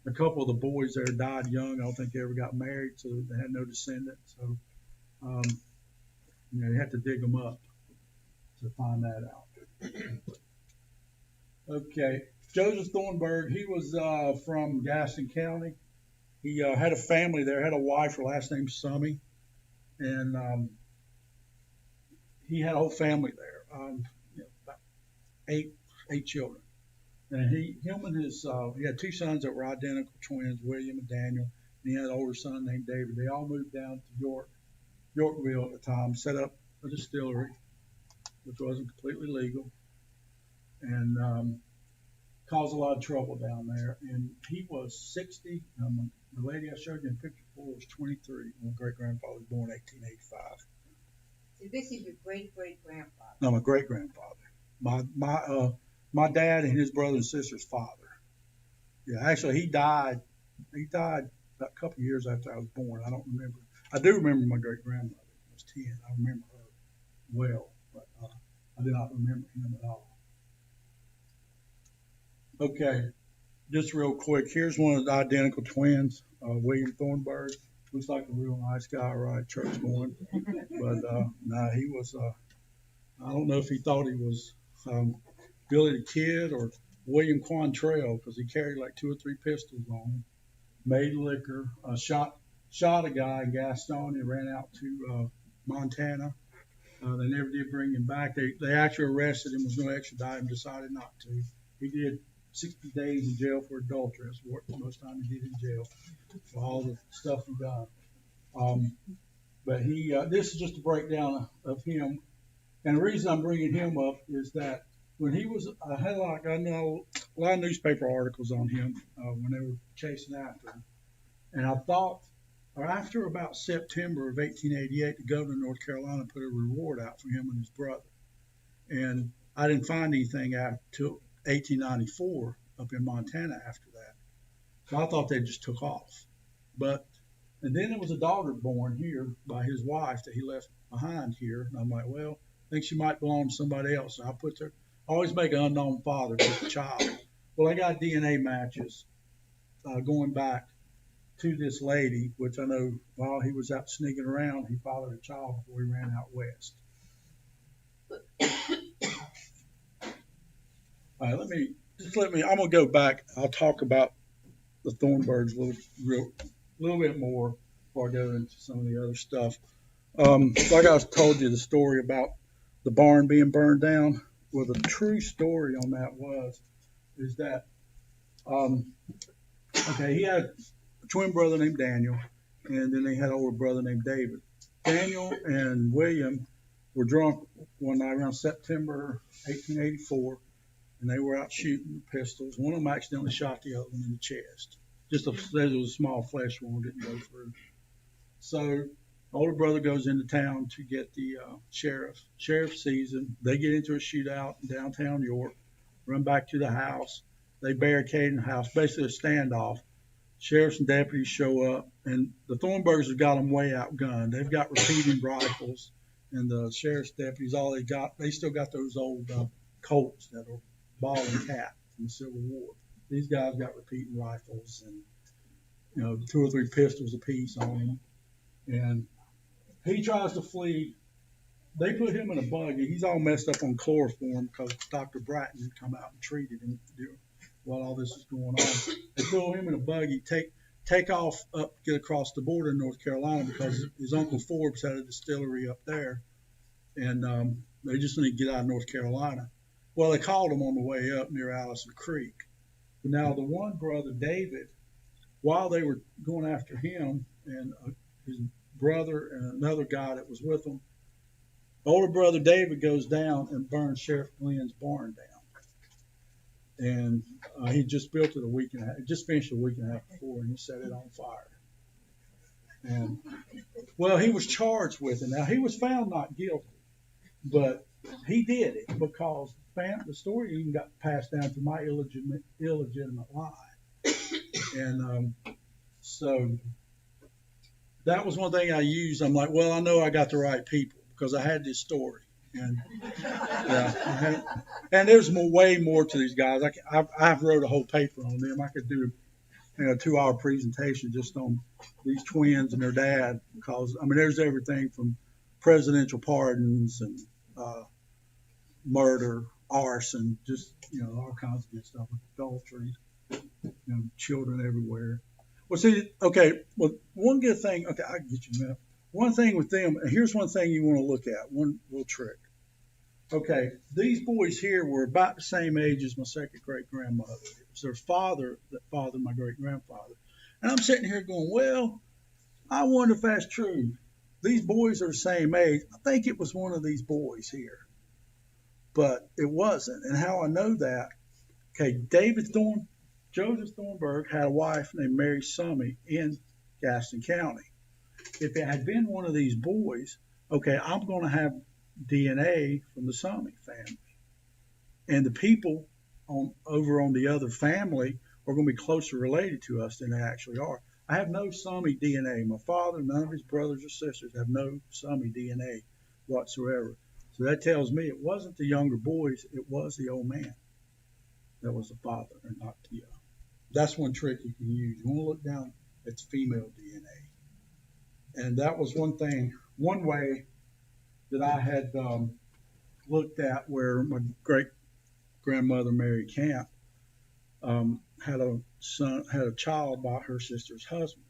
[SPEAKER 2] a couple of the boys there died young. I don't think they ever got married, so they had no descendants. So you had to dig them up to find that out. Okay, Joseph Thornburg, he was from Gaston County. He had a family there, had a wife, her last name's Summy, and he had a whole family there, about eight children. And he had 2 sons that were identical twins, William and Daniel, and he had an older son named David. They all moved down to Yorkville at the time, set up a distillery, which wasn't completely legal, and caused a lot of trouble down there. And he was 60. The lady I showed you in picture 4 was 23. My great grandfather was born in 1885.
[SPEAKER 3] So this is your great-great-grandfather?
[SPEAKER 2] No, my great grandfather. My dad and his brother and sister's father. Yeah, actually he died about a couple of years after I was born. I don't remember. I do remember my great grandmother was 10. I remember her well, but I do not remember him at all. Okay, just real quick, here's one of the identical twins, William Thornburg. Looks like a real nice guy, right? Church going. But he was, I don't know if he thought he was Billy the Kid or William Quantrell, because he carried like 2 or 3 pistols on him, made liquor, shot a guy in Gaston. He ran out to Montana. They never did bring him back. They actually arrested him, was going to extradite him, decided not to. He did 60 days in jail for adultery. That's what most time he did in jail for all the stuff he done. But this is just a breakdown of him. And the reason I'm bringing him up is that when he was, I had I know a lot of newspaper articles on him when they were chasing after him. And I thought, or after about September of 1888, the governor of North Carolina put a reward out for him and his brother. And I didn't find anything until 1894 up in Montana after that. So I thought they just took off. And then there was a daughter born here by his wife that he left behind here. And I'm like, well, I think she might belong to somebody else. So I always make an unknown father pick the child. Well, I got DNA matches going back to this lady, which I know while he was out sneaking around, he fathered a child before he ran out west. All right, I'm gonna go back. I'll talk about the Thornburgs a little bit more before I go into some of the other stuff. Like I told you the story about the barn being burned down. Well, the true story on that is that he had a twin brother named Daniel, and then they had an older brother named David. Daniel and William were drunk one night around September 1884, and they were out shooting pistols. One of them accidentally shot the other one in the chest. There was a small flesh wound didn't go through. So older brother goes into town to get the sheriff. Sheriff sees him. They get into a shootout in downtown York, run back to the house. They barricade the house, basically a standoff. Sheriffs and deputies show up, and the Thornburgs have got them way outgunned. They've got repeating rifles, and the sheriff's deputies, they still got those old Colts that are ball and cap from the Civil War. These guys got repeating rifles and 2 or 3 pistols apiece on them. And he tries to flee. They put him in a buggy. He's all messed up on chloroform because Dr. Bratton had come out and treated him while all this is going on. They throw him in a buggy, take off up, get across the border in North Carolina because his Uncle Forbes had a distillery up there. And they just need to get out of North Carolina. Well, they called him on the way up near Allison Creek. But now the one brother, David, while they were going after him and his brother and another guy that was with him, older brother David goes down and burns Sheriff Glenn's barn down. And he just built it just finished a week and a half before, and he set it on fire. And well, he was charged with it. Now he was found not guilty, but he did it because the story even got passed down to my illegitimate line. And so that was one thing I used. I'm like, well, I know I got the right people because I had this story. And and there's way more to these guys. I've wrote a whole paper on them. I could do a 2-hour presentation just on these twins and their dad because there's everything from presidential pardons and murder, arson, just all kinds of good stuff, adultery, children everywhere. Well, see, one good thing. Okay, I can get you a minute. One thing with them, and here's one thing you want to look at, one little trick. Okay, these boys here were about the same age as my second great-grandmother. It was their father that fathered my great-grandfather. And I'm sitting here going, well, I wonder if that's true. These boys are the same age. I think it was one of these boys here. But it wasn't. And how I know that, Joseph Thornburg had a wife named Mary Summey in Gaston County. If it had been one of these boys, I'm going to have DNA from the Summey family. And the people over on the other family are going to be closer related to us than they actually are. I have no Summey DNA. My father, none of his brothers or sisters have no Summey DNA whatsoever. So that tells me it wasn't the younger boys, it was the old man that was the father and not the That's one trick you can use. You want to look down at the female DNA. And that was one way that I had looked at where my great-grandmother, Mary Camp, had a child by her sister's husband.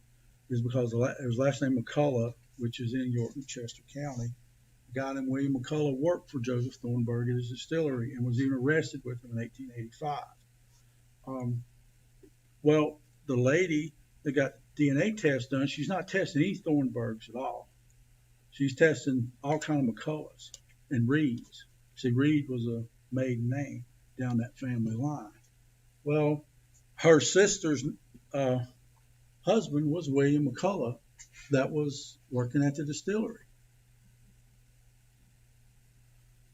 [SPEAKER 2] Is because his last name McCullough, which is in York and Chester County. A guy named William McCullough worked for Joseph Thornburg at his distillery and was even arrested with him in 1885. Well, the lady that got DNA tests done, she's not testing any Thornburgs at all. She's testing all kind of McCulloughs and Reeds. See, Reed was a maiden name down that family line. Well, her sister's husband was William McCullough that was working at the distillery.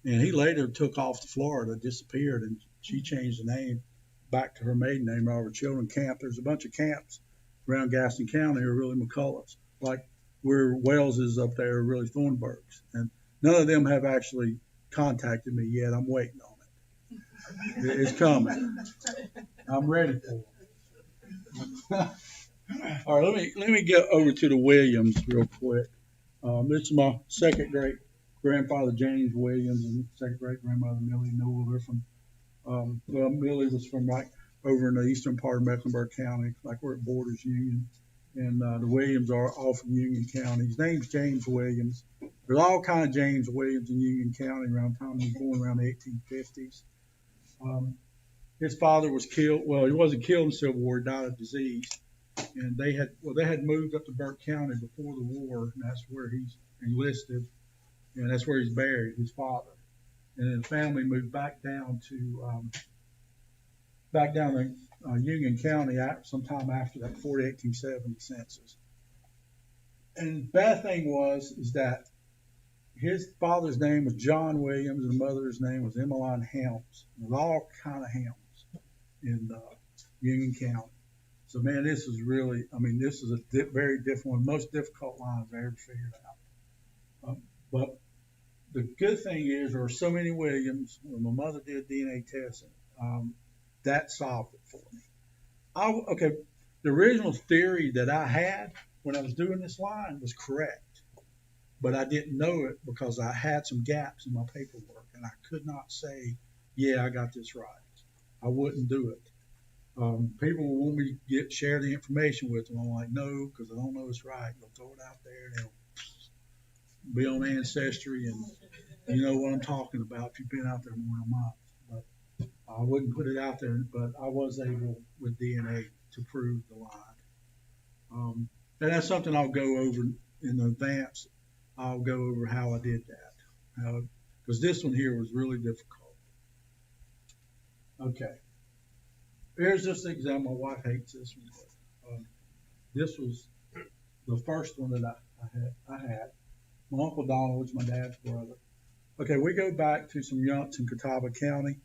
[SPEAKER 2] And he later took off to Florida, disappeared, and she changed the name back to her maiden name. All her children camped. There's a bunch of camps around Gaston County are really McCulloughs. Like where Wells is up there are really Thornburgs. And none of them have actually contacted me yet. I'm waiting on it. It's coming. I'm ready for it. All right, let me get over to the Williams real quick. This is my second great grandfather James Williams and second great grandmother Millie Newell. They're from well, Millie was from like over in the eastern part of Mecklenburg County, like where it borders Union, and the Williams are all from Union County. His name's James Williams. There's all kind of James Williams in Union County around the time he was born around the 1850s. His father was killed. Well, he wasn't killed in the Civil War. He died of disease. And they had moved up to Burke County before the war, and that's where he's enlisted, and that's where he's buried, his father. And then the family moved back down to Union County sometime after that, before the 1870 census. And the bad thing is that his father's name was John Williams, and the mother's name was Emmeline Helms. There's all kind of Helms in Union County. So, man, this is really, this is a very different one, most difficult lines I ever figured out. But the good thing is there are so many Williams. When my mother did DNA testing, that solved it for me. The original theory that I had when I was doing this line was correct, but I didn't know it because I had some gaps in my paperwork, and I could not say, yeah, I got this right. I wouldn't do it. People will want me to share the information with them. I'm like, no, because I don't know it's right. They'll throw it out there, and it'll be on Ancestry, and you know what I'm talking about if you've been out there more than a month. But I wouldn't put it out there, but I was able with DNA to prove the line. And that's something I'll go over in advance. I'll go over how I did that, because this one here was really difficult. Okay. Here's just an example. My wife hates this one. This was the first one that I had. My Uncle Donald was my dad's brother. Okay, we go back to some Yunts in Catawba County.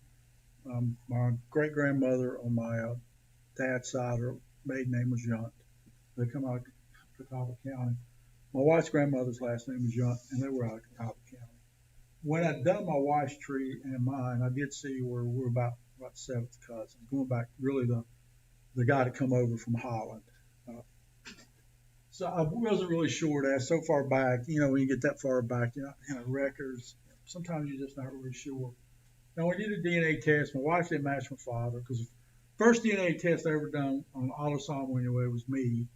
[SPEAKER 2] My great-grandmother on my dad's side, her maiden name was Yunt. They come out of Catawba County. My wife's grandmother's last name was Yunt, and they were out of Catawba County. When I'd done my wife's tree and mine, I did see where we're about seventh cousin, going back really the guy to come over from Holland. So I wasn't really sure that so far back, when you get that far back, records, sometimes you're just not really sure. Now, when I did a DNA test, my wife didn't match my father because the first DNA test I ever done on autosomal anyway was me.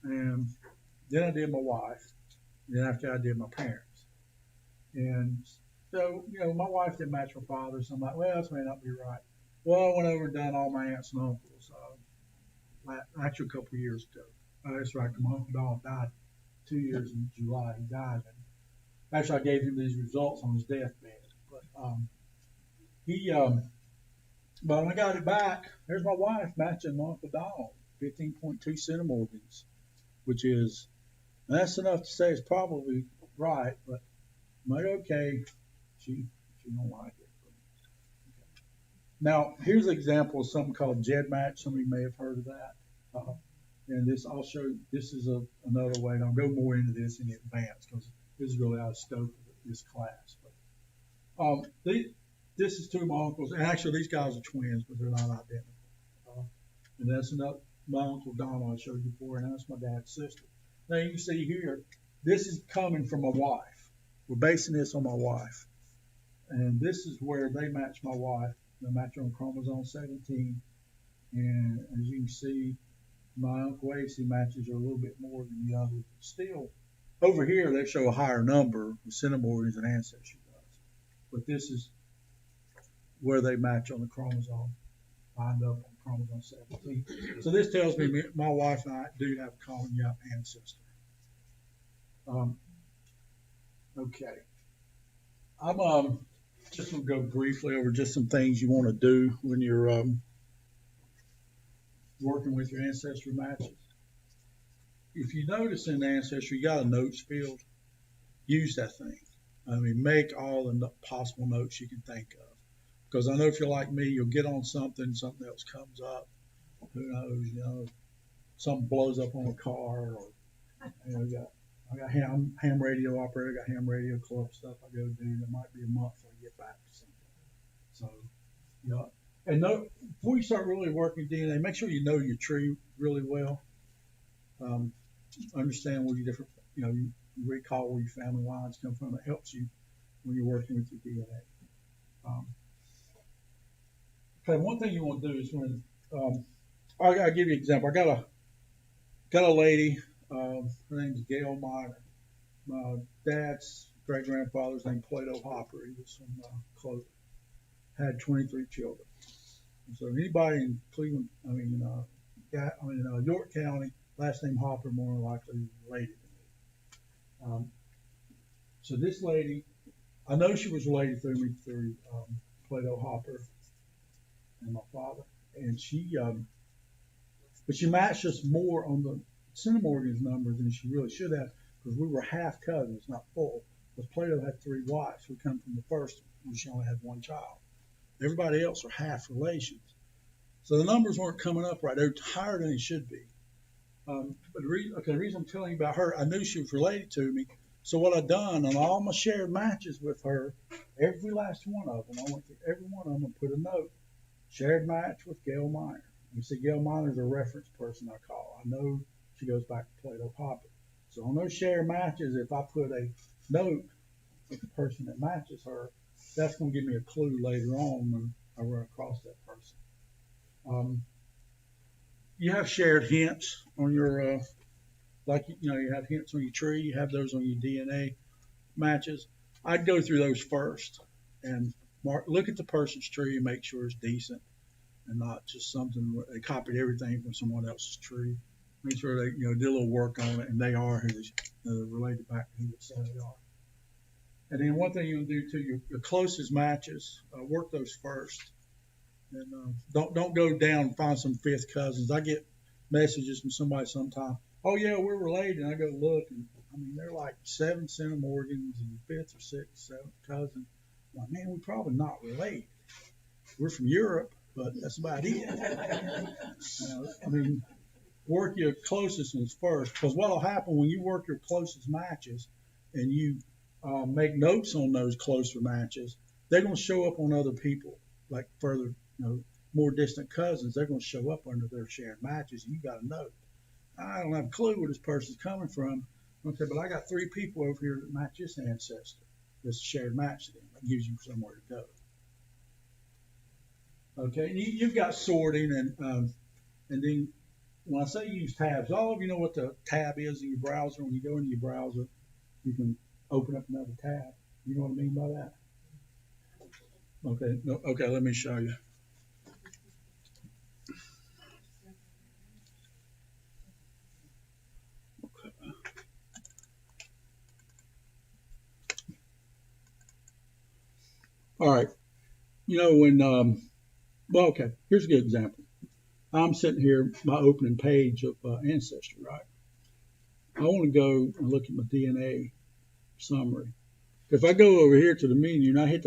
[SPEAKER 2] And then I did my wife. And then after I did my parents. And so, my wife didn't match my father. So I'm like, well, this may not be right. Well, I went over and done all my aunts and uncles, actually a couple of years ago. That's right, my Uncle Donald died 2 years in July. He died. And actually, I gave him these results on his deathbed. But but when I got it back, there's my wife matching my Uncle Donald, 15.2 centimorgans, which is, that's enough to say it's probably right, but I'm like, okay, she don't like it. Now, here's an example of something called GEDmatch. Some of you may have heard of that. And I'll show you, this is another way, and I'll go more into this in advance because this is really out of scope of this class. But this is two of my uncles, and actually these guys are twins, but they're not identical. And that's my Uncle Donald I showed you before, and that's my dad's sister. Now you can see here, this is coming from my wife. We're basing this on my wife. And this is where they match my wife. They match on chromosome 17. And as you can see, my Uncle AC matches are a little bit more than the others. Still, over here, they show a higher number of centimorgans than Ancestry does. But this is where they match on the chromosome, lined up on chromosome 17. So this tells me my wife and I do have a common ancestor. Okay. just want to go briefly over just some things you want to do when you're working with your ancestry matches. If you notice in the ancestry, you got a notes field. Use that thing. I mean, make all the possible notes you can think of. Because I know if you're like me, you'll get on something else comes up. Who knows? You know, something blows up on a car, or you know, I got ham radio operator, I got ham radio club stuff I go do. It might be a month before I get back to something. So, you know, and before you start really working DNA, make sure you know your tree really well. Understand where your different, you know, you recall where your family lines come from. It helps you when you're working with your DNA. Okay, one thing you want to do is when I'll give you an example. I got a lady. Her name's Gail Miner. My dad's great grandfather's name Plato Hopper. He was from Clover. Had 23 children. And so anybody in Cleveland, York County, last name Hopper, more than likely related to me. So this lady, I know she was related through Plato Hopper and my father, and but she matched us more on the centimorgans numbers than she really should have, because we were half cousins, not full. Because Plato had 3 wives who come from the first one, she only had 1 child. Everybody else were half relations. So the numbers weren't coming up right. They're higher than they should be. But the reason I'm telling you about her, I knew she was related to me. So what I've done on all my shared matches with her, every last one of them, I went through every one of them and put a note. Shared match with Gail Miner. You see, Gail Miner is a reference person I call. I know she goes back to Plato Hopper. So on those shared matches, if I put a note with the person that matches her, that's going to give me a clue later on when I run across that person. You have shared hints on your, you have hints on your tree. You have those on your DNA matches. I'd go through those first and look at the person's tree and make sure it's decent and not just something where they copied everything from someone else's tree. Make sure they did a little work on it and they are who they're related back to who they say they are. And then one thing you can do too, your closest matches, work those first. And don't go down and find some 5th cousins. I get messages from somebody sometimes. Oh yeah, we're related. And I go look, and I mean they're like 7 centimorgans and 5th or 6th, 7th cousin. I'm like, man, we're probably not related. We're from Europe, but that's about it. I mean, work your closest ones first, because what'll happen when you work your closest matches, and you make notes on those closer matches, they're going to show up on other people, like further, more distant cousins. They're going to show up under their shared matches, and you got to know. I don't have a clue where this person's coming from. Okay, but I got 3 people over here that match this ancestor. This shared match to them. That gives you somewhere to go. Okay, and you've got sorting, and then when I say use tabs, all of you know what the tab is in your browser. When you go into your browser, you can open up another tab. You know what I mean by that? Okay, okay, let me show you. Okay. All right. Okay, here's a good example. I'm sitting here, my opening page of Ancestry, right? I want to go and look at my DNA summary. If I go over here to the menu and I hit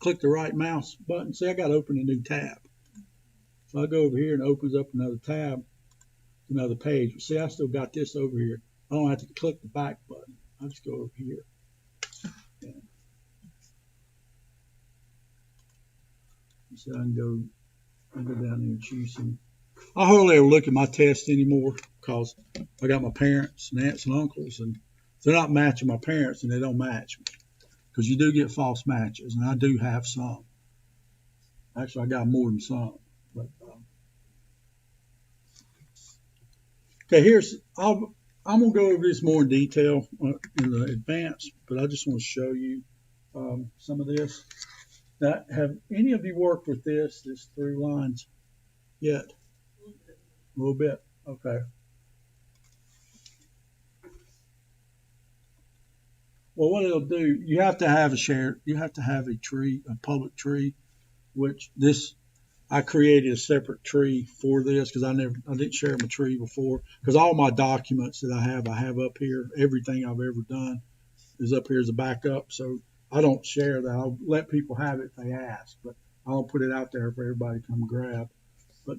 [SPEAKER 2] click the right mouse button, see I got to open a new tab. So I go over here and it opens up another tab, another page. But see, I still got this over here. I don't have to click the back button. I just go over here. Yeah. So I can go down there and choose some. I hardly ever look at my test anymore because I got my parents and aunts and uncles, and if they're not matching my parents, and they don't match me, because you do get false matches, and I do have some. Actually, I got more than some. But okay, I'm gonna go over this more in detail in the advance, but I just want to show you some of this. Now, have any of you worked with this through lines yet? A little bit. Okay. Well, what it'll do, you have to have a tree, a public tree, which I created a separate tree for this because I didn't share my tree before. Because all my documents that I have up here. Everything I've ever done is up here as a backup. So I don't share that. I'll let people have it if they ask, but I don't put it out there for everybody to come grab. But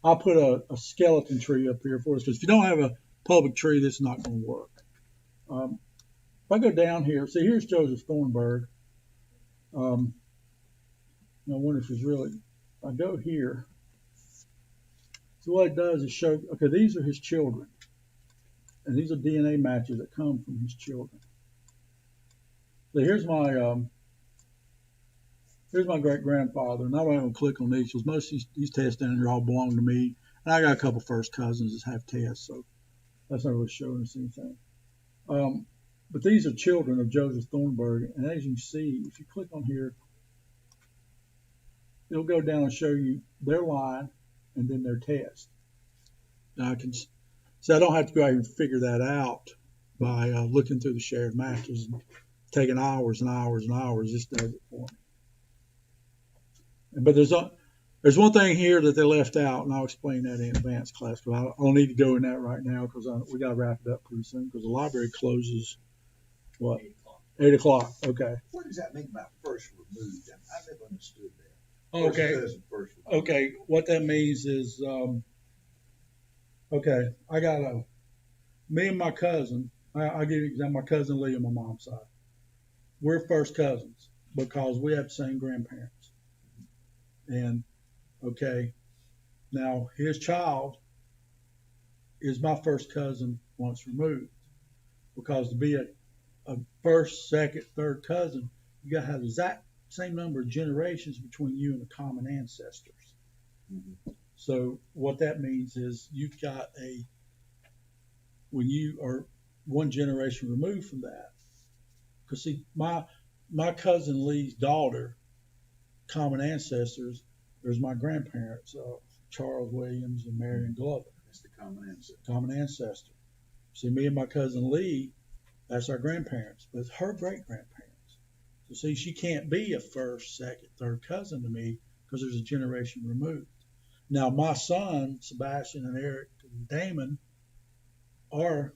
[SPEAKER 2] I'll put a skeleton tree up here for us because if you don't have a public tree, this is not going to work. If I go down here, see, here's Joseph Thornburg. I wonder if he's really. If I go here, so what it does is show. Okay, these are his children, and these are DNA matches that come from his children. So here's my great grandfather, and I'm not going to click on these because most of these tests down here all belong to me, and I got a couple first cousins that have tests, so that's not really showing us anything. But these are children of Joseph Thornburg, and as you can see, if you click on here, it'll go down and show you their line and then their test. Now I don't have to go out and figure that out by looking through the shared matches and taking hours and hours and hours. This does it for me. But there's one thing here that they left out, and I'll explain that in advanced class. But I don't need to go in that right now because we got to wrap it up pretty soon because the library closes. What? 8 o'clock. Okay.
[SPEAKER 4] What does that mean by first removed? I never understood that.
[SPEAKER 2] Okay.
[SPEAKER 4] First removed.
[SPEAKER 2] Okay. What that means is, okay, I got me and my cousin. I'll give you an example. My cousin Lee on my mom's side. We're first cousins because we have the same grandparents. And okay, now his child is my first cousin once removed because to be a first, second, third cousin, you got to have the exact same number of generations between you and the common ancestors.
[SPEAKER 4] Mm-hmm.
[SPEAKER 2] So what that means is you've got when you are one generation removed from that, because see, my cousin Lee's daughter, common ancestors, there's my grandparents, Charles Williams and Marion Glover.
[SPEAKER 4] That's the common ancestor.
[SPEAKER 2] Common ancestor. See, me and my cousin Lee, that's our grandparents, but it's her great grandparents. So see, she can't be a first, second, third cousin to me because there's a generation removed. Now my son, Sebastian and Eric and Damon, are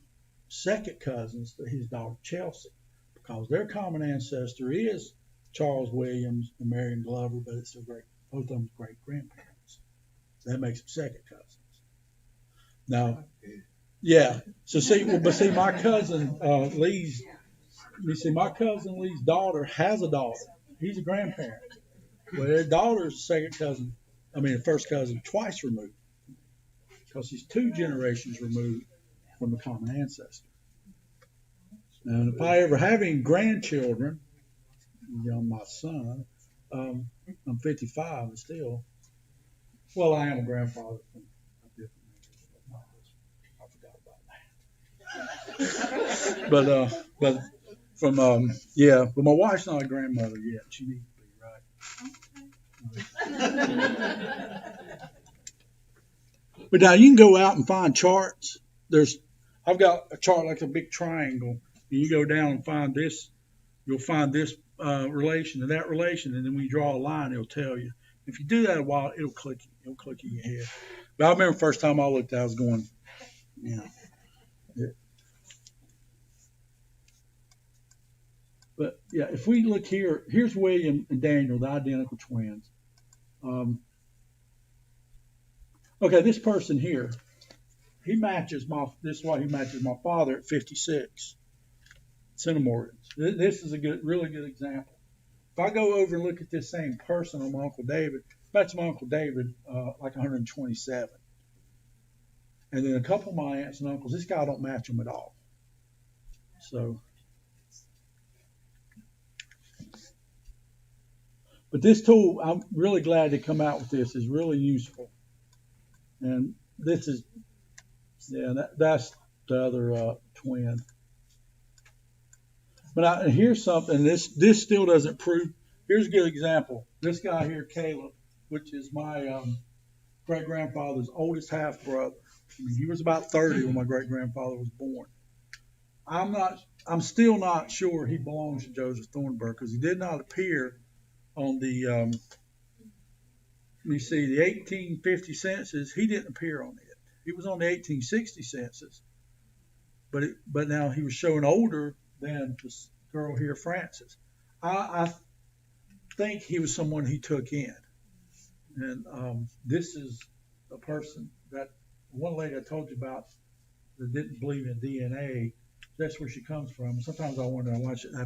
[SPEAKER 2] second cousins to his daughter Chelsea because their common ancestor is Charles Williams and Marion Glover, but it's both of them's great grandparents. That makes them second cousins. Now, yeah. So see, my cousin Lee's. You see, my cousin Lee's daughter has a daughter. He's a grandparent, but their daughter's second cousin. I mean, first cousin twice removed because he's 2 generations removed from the common ancestor. And if I ever have any grandchildren, my son, I'm 55 and still. Well, I am a grandfather from a different marriage. I forgot about that. But from but my wife's not a grandmother yet. She needs to be, right? But now you can go out and find charts. I've got a chart like a big triangle, and you go down and find this. You'll find this relation to that relation, and then when you draw a line, it'll tell you. If you do that a while, it'll click in your head. But I remember the first time I looked at it, I was going, yeah. But yeah, if we look here, here's William and Daniel, the identical twins. Okay, this person here, this is why he matches my father at 56 centimorgans. This is a really good example. If I go over and look at this same person on my Uncle David, match my Uncle David like 127. And then a couple of my aunts and uncles, this guy don't match them at all. So, but this tool, I'm really glad to come out with this. Is really useful. And this is, that's the other twin. But here's something. This still doesn't prove. Here's a good example. This guy here, Caleb, which is my great grandfather's oldest half brother. I mean, he was about 30 when my great grandfather was born. I'm still not sure he belongs to Joseph Thornburg because he did not appear on the, let me see, the 1850 census. He didn't appear on it. He was on the 1860 census, but now he was showing older than this girl here, Frances. I think he was someone he took in, and this is a person that one lady I told you about that didn't believe in DNA. That's where she comes from. Sometimes I wonder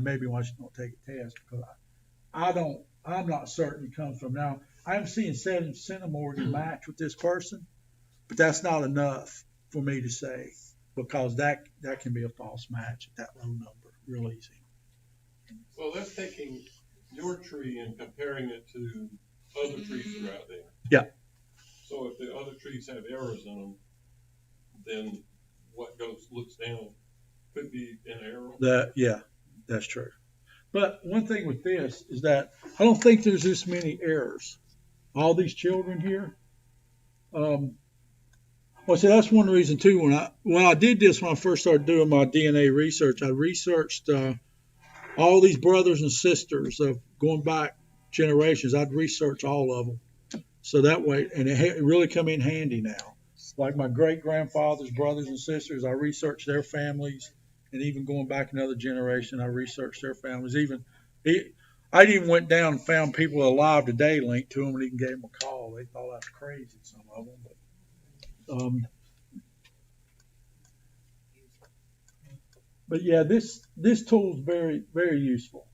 [SPEAKER 2] maybe why she don't take a test because I'm not certain he comes from. Now I'm seeing 7 centimorgan match with this person, but that's not enough for me to say because that can be a false match at that low number real easy.
[SPEAKER 7] Well, that's taking your tree and comparing it to other trees that are out there.
[SPEAKER 2] Yeah.
[SPEAKER 7] So if the other trees have errors in them, then what looks down could be an error.
[SPEAKER 2] Yeah, that's true. But one thing with this is that I don't think there's this many errors. All these children here. Well, see, that's one reason too. When I did this, when I first started doing my DNA research, I researched all these brothers and sisters of going back generations. I'd research all of them, so that way, and it really come in handy now. Like my great grandfather's brothers and sisters, I researched their families, and even going back another generation, I researched their families. I even went down and found people alive today, linked to them, and even gave them a call. They thought I was crazy, some of them, but yeah, this tool is very very useful.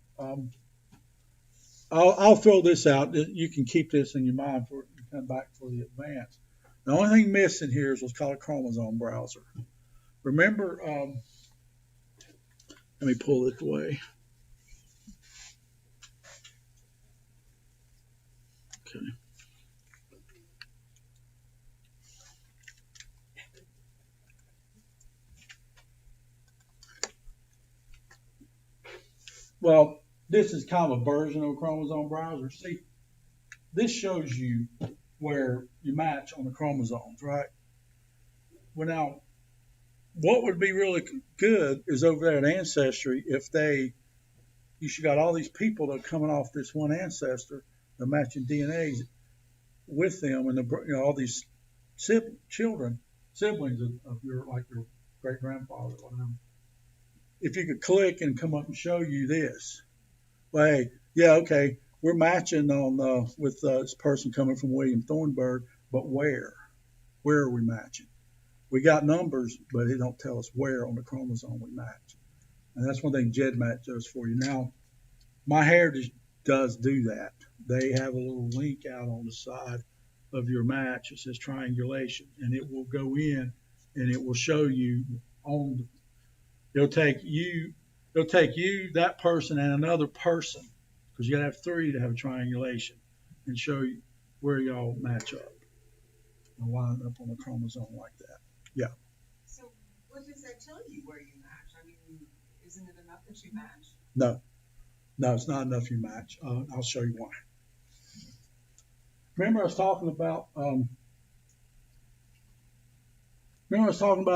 [SPEAKER 2] I'll throw this out. You can keep this in your mind for you come back for the advance. The only thing missing here is what's called a chromosome browser. Remember, let me pull it away. Okay. Well, this is kind of a version of a chromosome browser. See, this shows you where you match on the chromosomes, right? Well, now, what would be really good is over there at Ancestry if you should got all these people that are coming off this one ancestor, they're matching DNAs with them, and all these siblings of your great grandfather or whatever. If you could click and come up and show you this, well, hey, yeah, okay, we're matching on with this person coming from William Thornburg, but where? Where are we matching? We got numbers, but it don't tell us where on the chromosome we match. And that's one thing GEDmatch does for you. Now, MyHeritage does do that. They have a little link out on the side of your match. It says triangulation, and it will go in and it will show you it'll take you, that person, and another person, because you got to have 3 to have a triangulation, and show you where y'all match up and line up on a chromosome like that. Yeah.
[SPEAKER 8] So what does that tell you where you match? I mean, isn't it enough that you match?
[SPEAKER 2] No, it's not enough you match. I'll show you why. Remember I was talking about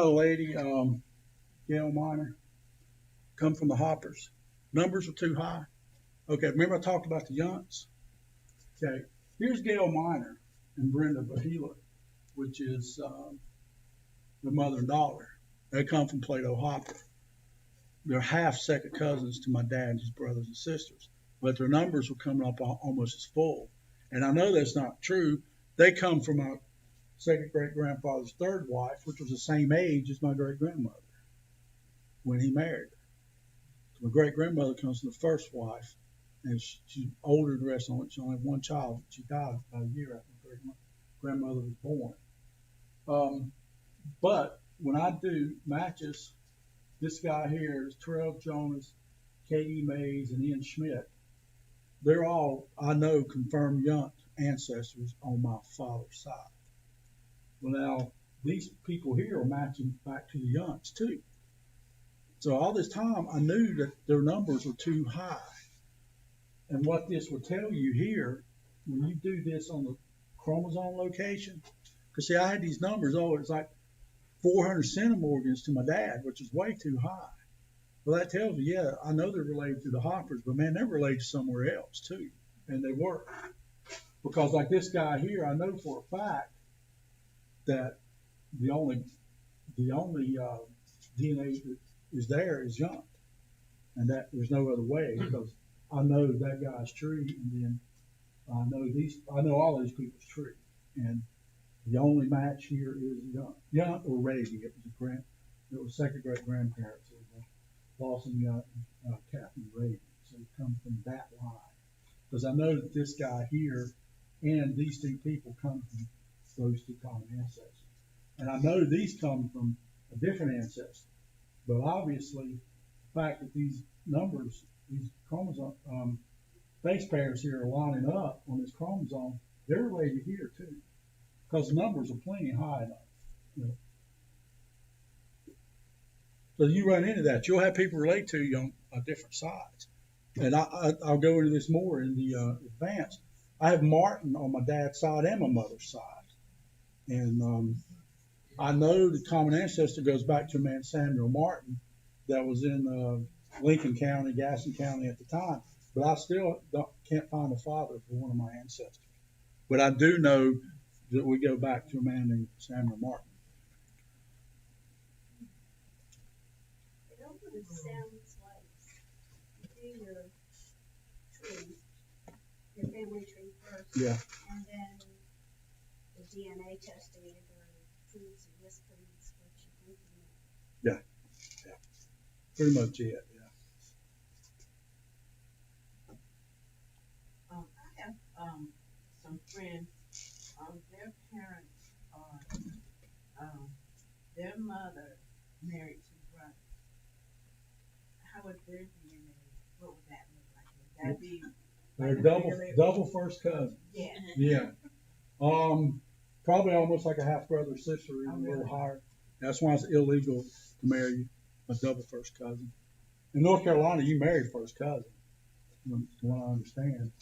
[SPEAKER 2] a lady, Gail Miner, come from the Hoppers. Numbers were too high. Okay, remember I talked about the Yunts? Okay, here's Gail Miner and Brenda Bahila, which is the mother and daughter. They come from Plato Hopper. They're half second cousins to my dad and his brothers and sisters, but their numbers were coming up almost as full. And I know that's not true. They come from my second great grandfather's third wife, which was the same age as my great grandmother when he married her. So my great grandmother comes from the first wife, and she's older than the rest of them. She only had one child. She died about a year after my great grandmother was born. But when I do matches, this guy here is Terrell Jonas, Katie Mays, and Ian Schmidt. They're all, I know, confirmed Yunt ancestors on my father's side. Well, now, these people here are matching back to the Yunts, too. So all this time, I knew that their numbers were too high. And what this will tell you here, when you do this on the chromosome location, because I had these numbers, it's like 400 centimorgans to my dad, which is way too high. Well, that tells you, yeah, I know they're related to the Hoppers, but man, they're related to somewhere else too. And they were. Because like this guy here, I know for a fact that the only DNA that is there is Young. And that there's no other way because I know that guy's tree and then I know all these people's tree. And the only match here is Young or Rady. It was second great grandparents. It was Lawson Young, Captain Rady. So it comes from that line. Because I know that this guy here and these two people come from those two common ancestors. And I know these come from a different ancestor. But obviously, the fact that these numbers, these chromosome base pairs here are lining up on this chromosome, they're related here too. Because the numbers are plenty high enough. You know. So you run into that. You'll have people relate to you on different sides. And I'll go into this more in the advance. I have Martin on my dad's side and my mother's side. And I know the common ancestor goes back to a man, Samuel Martin, that was in Lincoln County, Gaston County at the time. But I still can't find a father for one of my ancestors. But I do know that we go back to a man named Samuel Martin.
[SPEAKER 5] It almost sounds like you do your tree, your family tree first.
[SPEAKER 2] Yeah.
[SPEAKER 5] And then the DNA testing either proves or disproves what you're looking at.
[SPEAKER 2] Yeah. Pretty much it, yeah.
[SPEAKER 9] I have some friends, their parents are, their mother married two brothers. How would their DNA, what would that look like? Would that be?
[SPEAKER 2] They're double first cousin.
[SPEAKER 9] Yeah.
[SPEAKER 2] Yeah. Probably almost like a half brother sister, even a little higher. That's why it's illegal to marry a double first cousin. In North Carolina, you marry first cousin. From what I understand,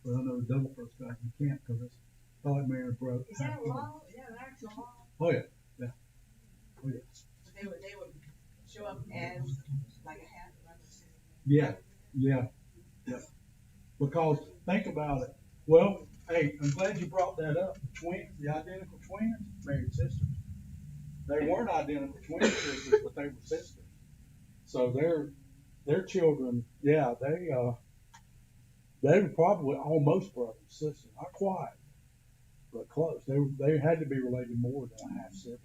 [SPEAKER 2] but I know double first cousin you can't because it's like marrying a brother.
[SPEAKER 6] Is that a law? Is that an actual law?
[SPEAKER 2] Oh yeah, yeah, oh yeah.
[SPEAKER 9] So they would show up as like a half brother.
[SPEAKER 2] Yeah. Because think about it. Well, hey, I'm glad you brought that up. The identical twins married sisters. They weren't identical twin sisters, but they were sisters. So their children, yeah, they were probably almost brothers and sisters. Not quite, but close. They had to be related more than a half sibling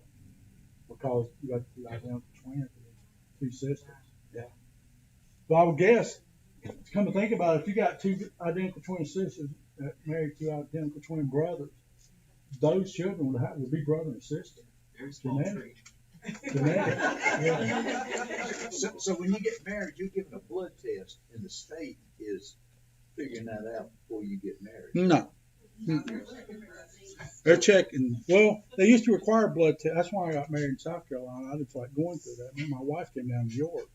[SPEAKER 2] because you got two identical twins, two sisters. Yeah. So I would guess, come to think about it, if you got two identical twin sisters that married two identical twin brothers, those children would be brother and sister.
[SPEAKER 1] Very small tree.
[SPEAKER 2] Genetic. Yeah.
[SPEAKER 4] So when you get married, you're given a blood test, and the state is figuring that out before you get married.
[SPEAKER 2] No. They're checking. Well, they used to require blood test. That's why I got married in South Carolina. I didn't feel like going through that. Me and my wife came down to New York.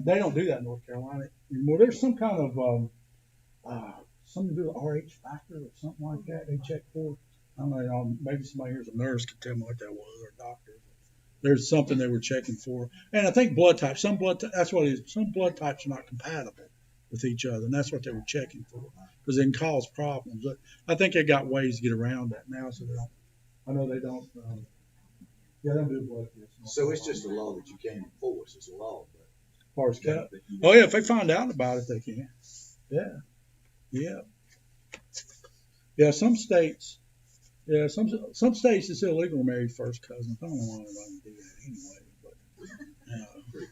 [SPEAKER 2] They don't do that in North Carolina anymore. There's some kind of something to do with RH factor or something like that. They check for. I don't know. Maybe somebody here's a nurse could tell me what that was, or a doctor. There's something they were checking for, and I think blood types. That's what it is. Some blood types are not compatible with each other, and that's what they were checking for because it can cause problems. But I think they got ways to get around that now, so they don't. I know they don't. Yeah, they don't do blood tests.
[SPEAKER 4] So it's just a law that you can't enforce. It's a law, but
[SPEAKER 2] As far as cut. Oh yeah, if they find out about it, they can. Yeah. Some states. Yeah, some states it's illegal to marry first cousins. I don't know why anybody do that anyway,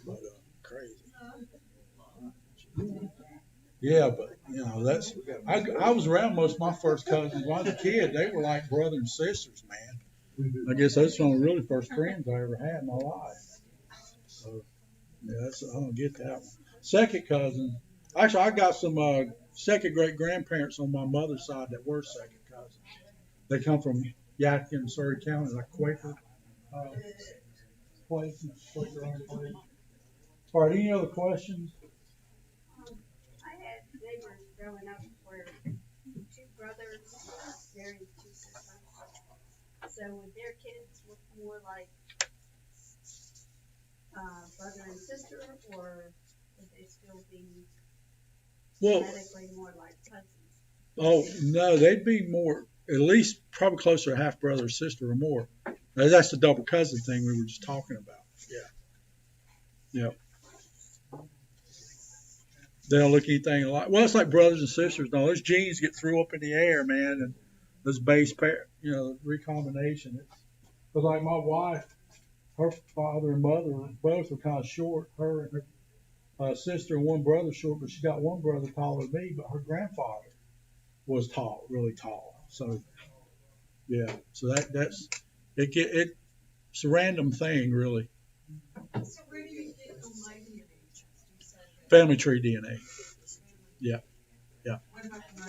[SPEAKER 2] but crazy. Yeah, but that's I was around most of my first cousins when I was a kid. They were like brother and sisters, man. I guess those are the really first friends I ever had in my life. So yeah, I don't get that one. Second cousin. Actually, I got some second great grandparents on my mother's side that were second cousins. They come from Yadkin, Surrey County, like Quaker place. All right, any other questions?
[SPEAKER 5] I had neighbors growing up where two brothers married two sisters. So would their kids look more like brother and sister, or would they still be
[SPEAKER 2] Well,
[SPEAKER 5] genetically more like cousins?
[SPEAKER 2] oh, no, they'd be more, at least probably closer to half brother or sister or more. Now, that's the double cousin thing we were just talking about. Yeah. Yeah. They don't look anything alike. Well, it's like brothers and sisters. No, those genes get threw up in the air, man, and those base pair, recombination. But like my wife, her father and mother both were kind of short. Her and her sister and one brother short, but she got one brother taller than me. But her grandfather was tall, really tall. So yeah, so that's it's a random thing, really.
[SPEAKER 8] So where do you get the My DNA test? You said that.
[SPEAKER 2] Family tree DNA. Yeah, yeah.
[SPEAKER 8] What about the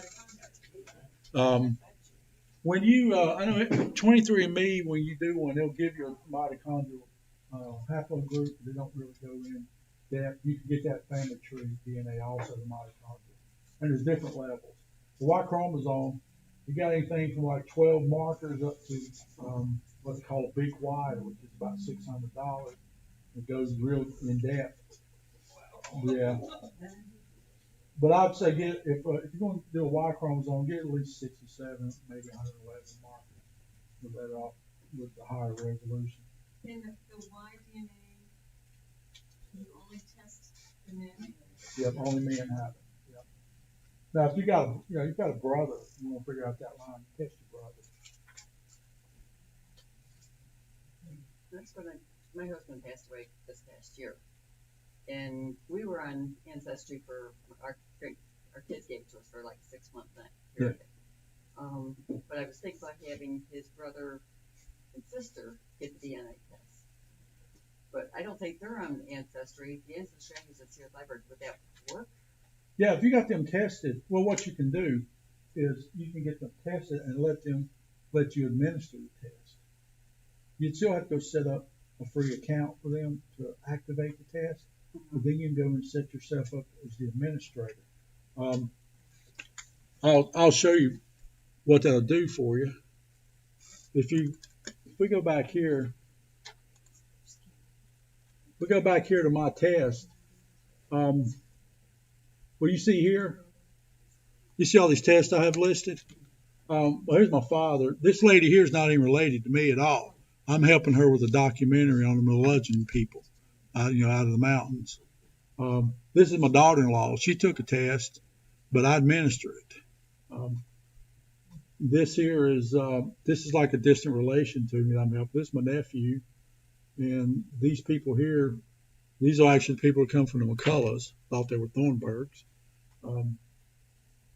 [SPEAKER 8] mitochondria?
[SPEAKER 2] When you, I know 23andMe, when you do one, they'll give you a mitochondrial haplogroup. They don't really go in depth. You can get that family tree DNA also, the mitochondria. And there's different levels. The Y chromosome, you got anything from like 12 markers up to what they call a big Y, which is about $600. It goes real in depth. Yeah. But I'd say if you're going to do a Y chromosome, get at least 67, maybe 111 markers. With that off with the higher resolution.
[SPEAKER 8] And the Y DNA, you only test the men?
[SPEAKER 2] Yep, only men have it. Yep. Now, if you've got a brother, you want to figure out that line, test your brother.
[SPEAKER 10] That's when my husband passed away this past year, and we were on Ancestry for our kids gave it to us for like a 6-month period. Yeah. But I was thinking about having his brother and sister get the DNA test, but I don't think they're on Ancestry. The Ancestry is here at the library. Would that work?
[SPEAKER 2] Yeah, if you got them tested, well, what you can do is you can get them tested and let you administer the test. You'd still have to go set up a free account for them to activate the test, but then you can go and set yourself up as the administrator. I'll show you what that'll do for you. If we go back here, to my test. Well, you see here, you see all these tests I have listed. Well, here's my father. This lady here is not even related to me at all. I'm helping her with a documentary on the Melanesian people, out of the mountains. This is my daughter-in-law. She took a test, but I administer it. This is like a distant relation to me that I'm helping. This is my nephew, and these people here, these are actually people who come from the McCulloughs. Thought they were Thornburgs.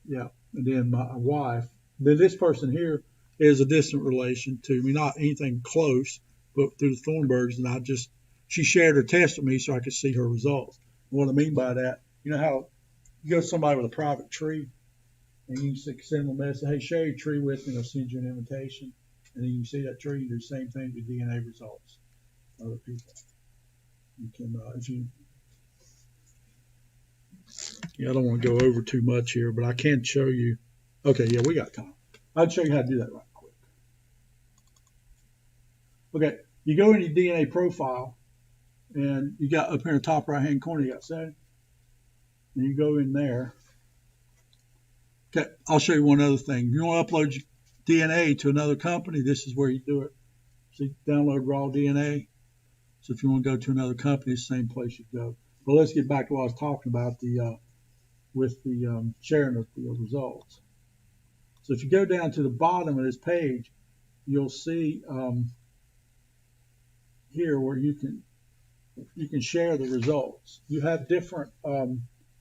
[SPEAKER 2] Yeah, and then my wife. Then this person here is a distant relation to me, not anything close, but through the Thornburgs, and she shared her test with me so I could see her results. And what I mean by that, you know how you go to somebody with a private tree, and you send them a message, hey, share your tree with me, and they'll send you an invitation, and then you see that tree, you do the same thing with DNA results. Other people. You can, I don't want to go over too much here, but I can show you. Okay, yeah, we got time. I'll show you how to do that right quick. Okay, you go in your DNA profile, and you got up here in the top right-hand corner, you got setting, and you go in there. Okay, I'll show you one other thing. If you want to upload your DNA to another company, this is where you do it. See, download raw DNA. So if you want to go to another company, it's the same place you go. But let's get back to what I was talking about with the sharing of the results. So if you go down to the bottom of this page, you'll see here where you can share the results. You have different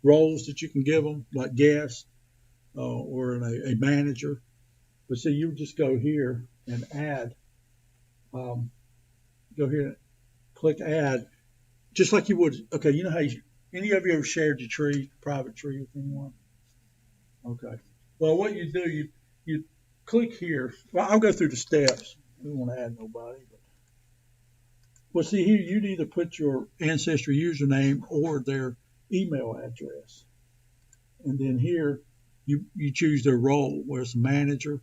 [SPEAKER 2] roles that you can give them, like guest or a manager. But see, you just go here and add. Go here. Click add, just like you would. Okay, you know how any of you ever shared your tree, private tree with anyone? Okay. Well, what you do, you click here. Well, I'll go through the steps. I don't want to add nobody, but well, see here, you'd either put your Ancestry username or their email address, and then here you choose their role, where it's a manager,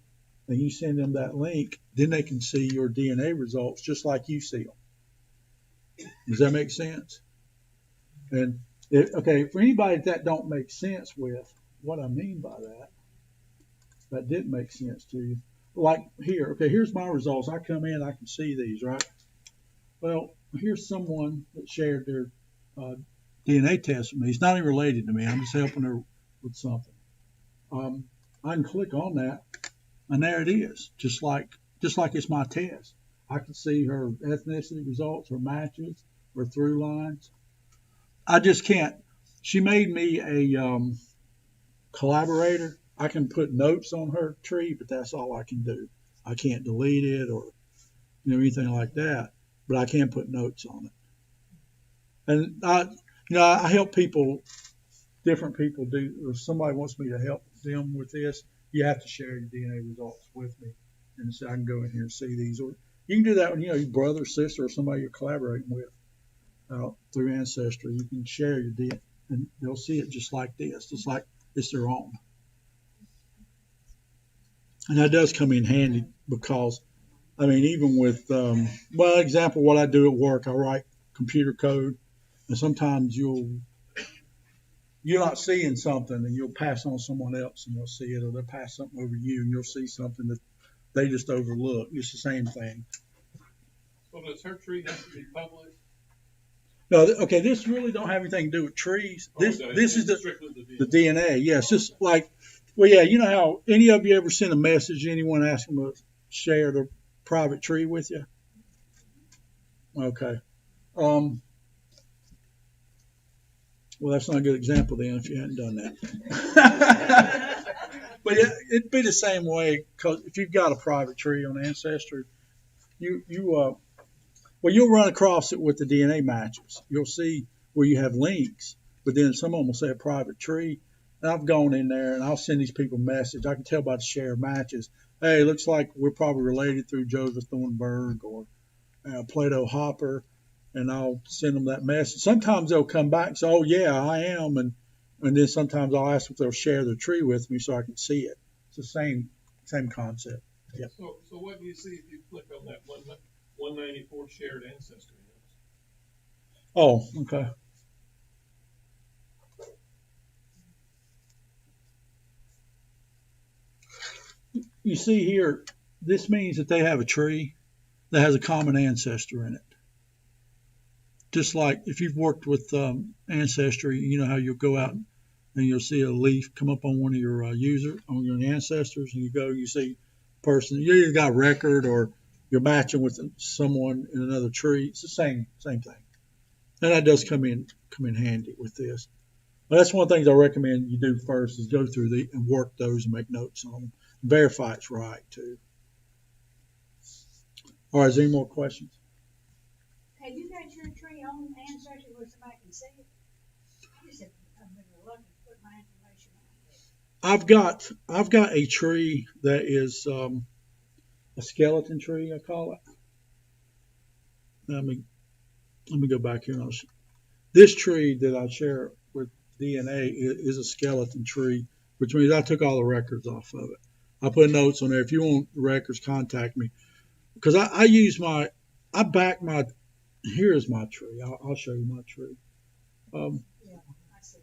[SPEAKER 2] and you send them that link. Then they can see your DNA results just like you see them. Does that make sense? And okay, for anybody that don't make sense with what I mean by that didn't make sense to you. Like here, okay, here's my results. I come in, I can see these, right? Well, here's someone that shared their DNA test with me. It's not even related to me. I'm just helping her with something. I can click on that, and there it is, just like it's my test. I can see her ethnicity results, her matches, her through lines. I just can't. She made me a collaborator. I can put notes on her tree, but that's all I can do. I can't delete it or anything like that. But I can put notes on it. And I help people, different people do. If somebody wants me to help them with this, you have to share your DNA results with me, and so I can go in here and see these. Or you can do that when your brother, sister, or somebody you're collaborating with through Ancestry. You can share your DNA, and they'll see it just like this, just like it's their own. And that does come in handy because, I mean, even with, example, what I do at work, I write computer code, and sometimes you're not seeing something, and you'll pass on someone else, and they'll see it, or they'll pass something over you, and you'll see something that they just overlook. It's the same thing.
[SPEAKER 7] So does her tree have to be published?
[SPEAKER 2] No, okay, this really don't have anything to do with trees. This is the DNA. Yes, just like, well, yeah, you know how any of you ever sent a message to anyone asking them to share their private tree with you? Okay. Well, that's not a good example then if you hadn't done that. But it'd be the same way because if you've got a private tree on Ancestry, you'll run across it with the DNA matches. You'll see where you have links, but then some of them will say a private tree. And I've gone in there and I'll send these people a message. I can tell by the share matches. Hey, looks like we're probably related through Joseph Thornburg or Plato Hopper, and I'll send them that message. Sometimes they'll come back and say, "Oh yeah, I am," and then sometimes I'll ask if they'll share their tree with me so I can see it. It's the same concept. Yeah.
[SPEAKER 7] So what do you see if you click on that 194 shared ancestry?
[SPEAKER 2] Oh, okay. You see here, this means that they have a tree that has a common ancestor in it. Just like if you've worked with Ancestry, you know how you'll go out and you'll see a leaf come up on one of your on your ancestors, and you see a person, you either got a record or you're matching with someone in another tree. It's the same thing. And that does come in handy with this. But that's one of the things I recommend you do first is go through and work those and make notes on them. Verify it's right too. All right, is there any more questions?
[SPEAKER 5] Have you got your tree on Ancestry where somebody can see it? I just have been reluctant to put my information on there.
[SPEAKER 2] I've got a tree that is a skeleton tree, I call it. Let me go back here. This tree that I share with DNA is a skeleton tree, which means I took all the records off of it. I put notes on there. If you want the records, contact me. Because I back my, here's my tree. I'll show you my tree.
[SPEAKER 3] I see,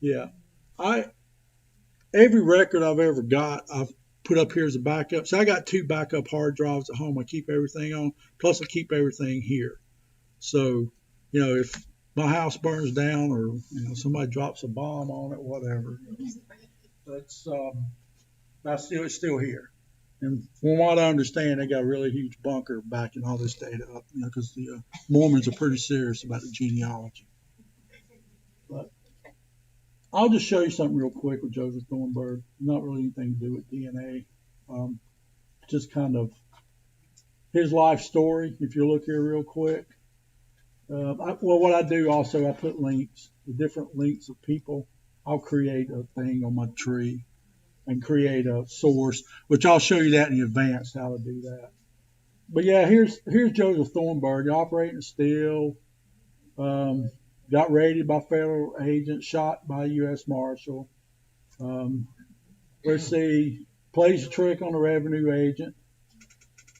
[SPEAKER 3] yeah.
[SPEAKER 2] Yeah. Every record I've ever got, I've put up here as a backup. So I got 2 backup hard drives at home I keep everything on, plus I keep everything here. So, if my house burns down or somebody drops a bomb on it, whatever, it's still here. And from what I understand, they got a really huge bunker backing all this data up, because the Mormons are pretty serious about the genealogy. But I'll just show you something real quick with Joseph Thornburg. Not really anything to do with DNA. Just kind of his life story. If you look here real quick. What I do also, I put links, the different links of people. I'll create a thing on my tree and create a source, which I'll show you that in advance how to do that. But yeah, here's Joseph Thornburg, operating still, got raided by federal agents, shot by a U.S. Marshal. Let's see, plays a trick on a revenue agent.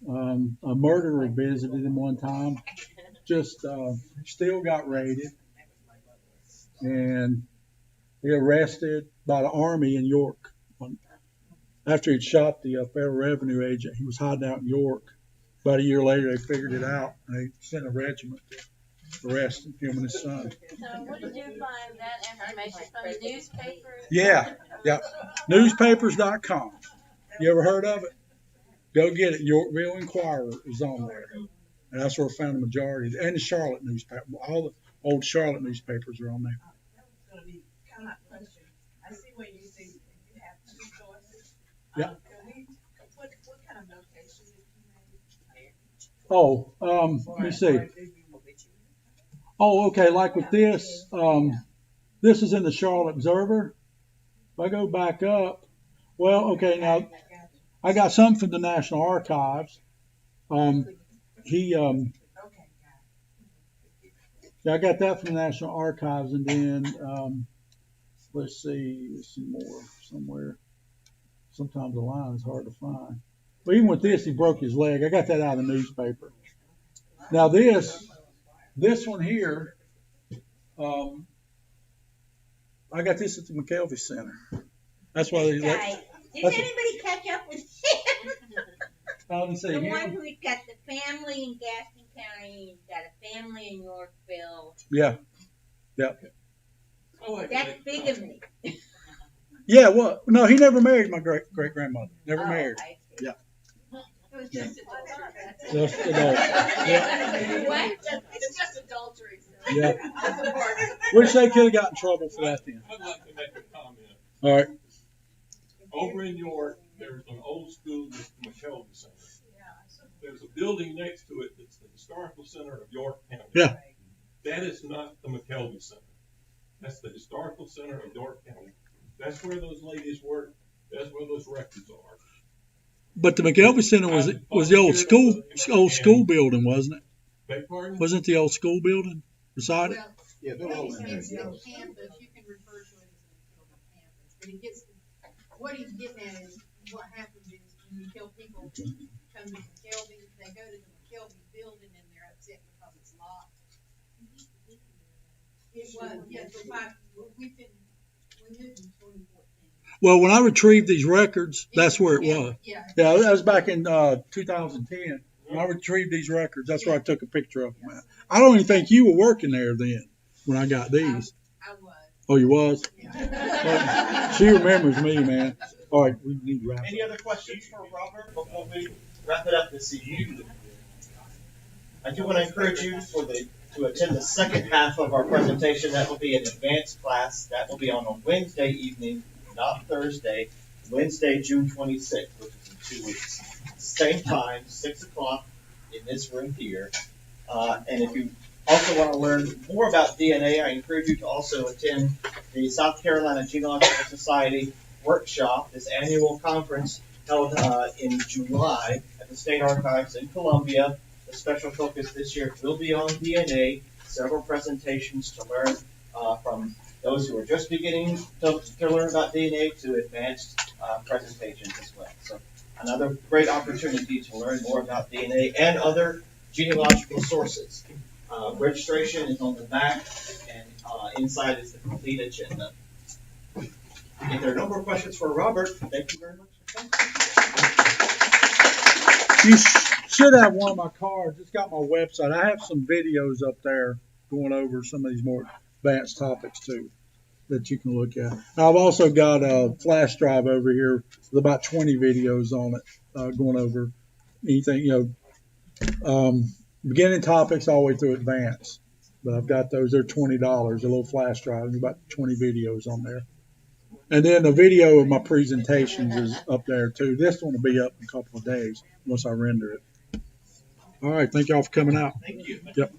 [SPEAKER 2] A murderer visited him one time. Just still got raided. and he arrested by the army in York. After he'd shot the Federal Revenue agent, he was hiding out in York. About a year later, they figured it out, and they sent a regiment to arrest him and his son.
[SPEAKER 11] So what did you find that information from the newspaper?
[SPEAKER 2] Yeah. Newspapers.com. You ever heard of it? Go get it. Yorkville Inquirer is on there. And that's where I found the majority. And the Charlotte newspaper. All the old Charlotte newspapers are on there.
[SPEAKER 9] That was gonna be kind of a question. I see where you say you have two sources.
[SPEAKER 2] Yeah.
[SPEAKER 9] What kind of notation did you make?
[SPEAKER 2] Oh, let me see. Oh, okay. Like with this, this is in the Charlotte Observer. If I go back up, well, okay, now I got some from the National Archives. Yeah, I got that from the National Archives, and then let's see, there's some more somewhere. Sometimes the line is hard to find. But even with this, he broke his leg. I got that out of the newspaper. Now this one here, I got this at the McKelvey Center. That's why they
[SPEAKER 12] Did anybody catch up with him?
[SPEAKER 2] let's see,
[SPEAKER 12] The
[SPEAKER 2] here.
[SPEAKER 12] one who's got the family in Gaston County, and got a family in Yorkville.
[SPEAKER 2] Yeah.
[SPEAKER 12] That's bigamy.
[SPEAKER 2] Yeah, well, no, he never married my great grandmother. Never married.
[SPEAKER 12] I see.
[SPEAKER 2] Yeah.
[SPEAKER 11] It was just adultery.
[SPEAKER 2] Just adult. Yeah.
[SPEAKER 12] What?
[SPEAKER 11] It's just adultery. So.
[SPEAKER 2] Yeah. Wish they could have got in trouble for that then.
[SPEAKER 7] I'd like to make a comment.
[SPEAKER 2] All right.
[SPEAKER 7] Over in York, there's an old school, the McKelvey Center. There's a building next to it that's the Historical Center of York County.
[SPEAKER 2] Yeah.
[SPEAKER 7] That is not the McKelvey Center. That's the Historical Center of York County. That's where those ladies work. That's where those records are.
[SPEAKER 2] But the McKelvey Center was the old school building, wasn't it?
[SPEAKER 7] Beg pardon?
[SPEAKER 2] Wasn't it the old school building beside it?
[SPEAKER 4] Yeah, they're all in there.
[SPEAKER 3] It's a campus, you can refer to it as a McKelvey campus, but it gets, what he's getting at is, what happens is, when you tell people to come to McKelvey, they go to the McKelvey building and they're upset because it's locked. It was, yeah, we moved in 2014.
[SPEAKER 2] Well, when I retrieved these records, that's where it was.
[SPEAKER 3] Yeah.
[SPEAKER 2] Yeah, that was back in 2010. When I retrieved these records, that's where I took a picture of them at. I don't even think you were working there then when I got these.
[SPEAKER 3] I was.
[SPEAKER 2] Oh, you was?
[SPEAKER 3] Yeah.
[SPEAKER 2] She remembers me, man. All right, we need to wrap
[SPEAKER 1] Any other questions for Robert before we wrap it up this evening? I do want to encourage you to attend the second half of our presentation. That will be an advanced class. That will be on a Wednesday evening, not Thursday. Wednesday, June 26th, which is in 2 weeks. Same time, 6 o'clock in this room here. And if you also want to learn more about DNA, I encourage you to also attend the South Carolina Genealogical Society workshop, this annual conference held in July at the State Archives in Columbia. The special focus this year will be on DNA, several presentations to learn from those who are just beginning to learn about DNA to advanced presentations as well. So another great opportunity to learn more about DNA and other genealogical sources. Registration is on the back, and inside is the complete agenda. If there are no more questions for Robert, thank you very much.
[SPEAKER 2] You should have one of my cards. It's got my website. I have some videos up there going over some of these more advanced topics too that you can look at. I've also got a flash drive over here with about 20 videos on it going over anything, beginning topics all the way through advanced. But I've got those. They're $20, a little flash drive, about 20 videos on there. And then the video of my presentations is up there too. This one will be up in a couple of days once I render it. All right. Thank y'all for coming out.
[SPEAKER 1] Thank you.
[SPEAKER 2] Yep.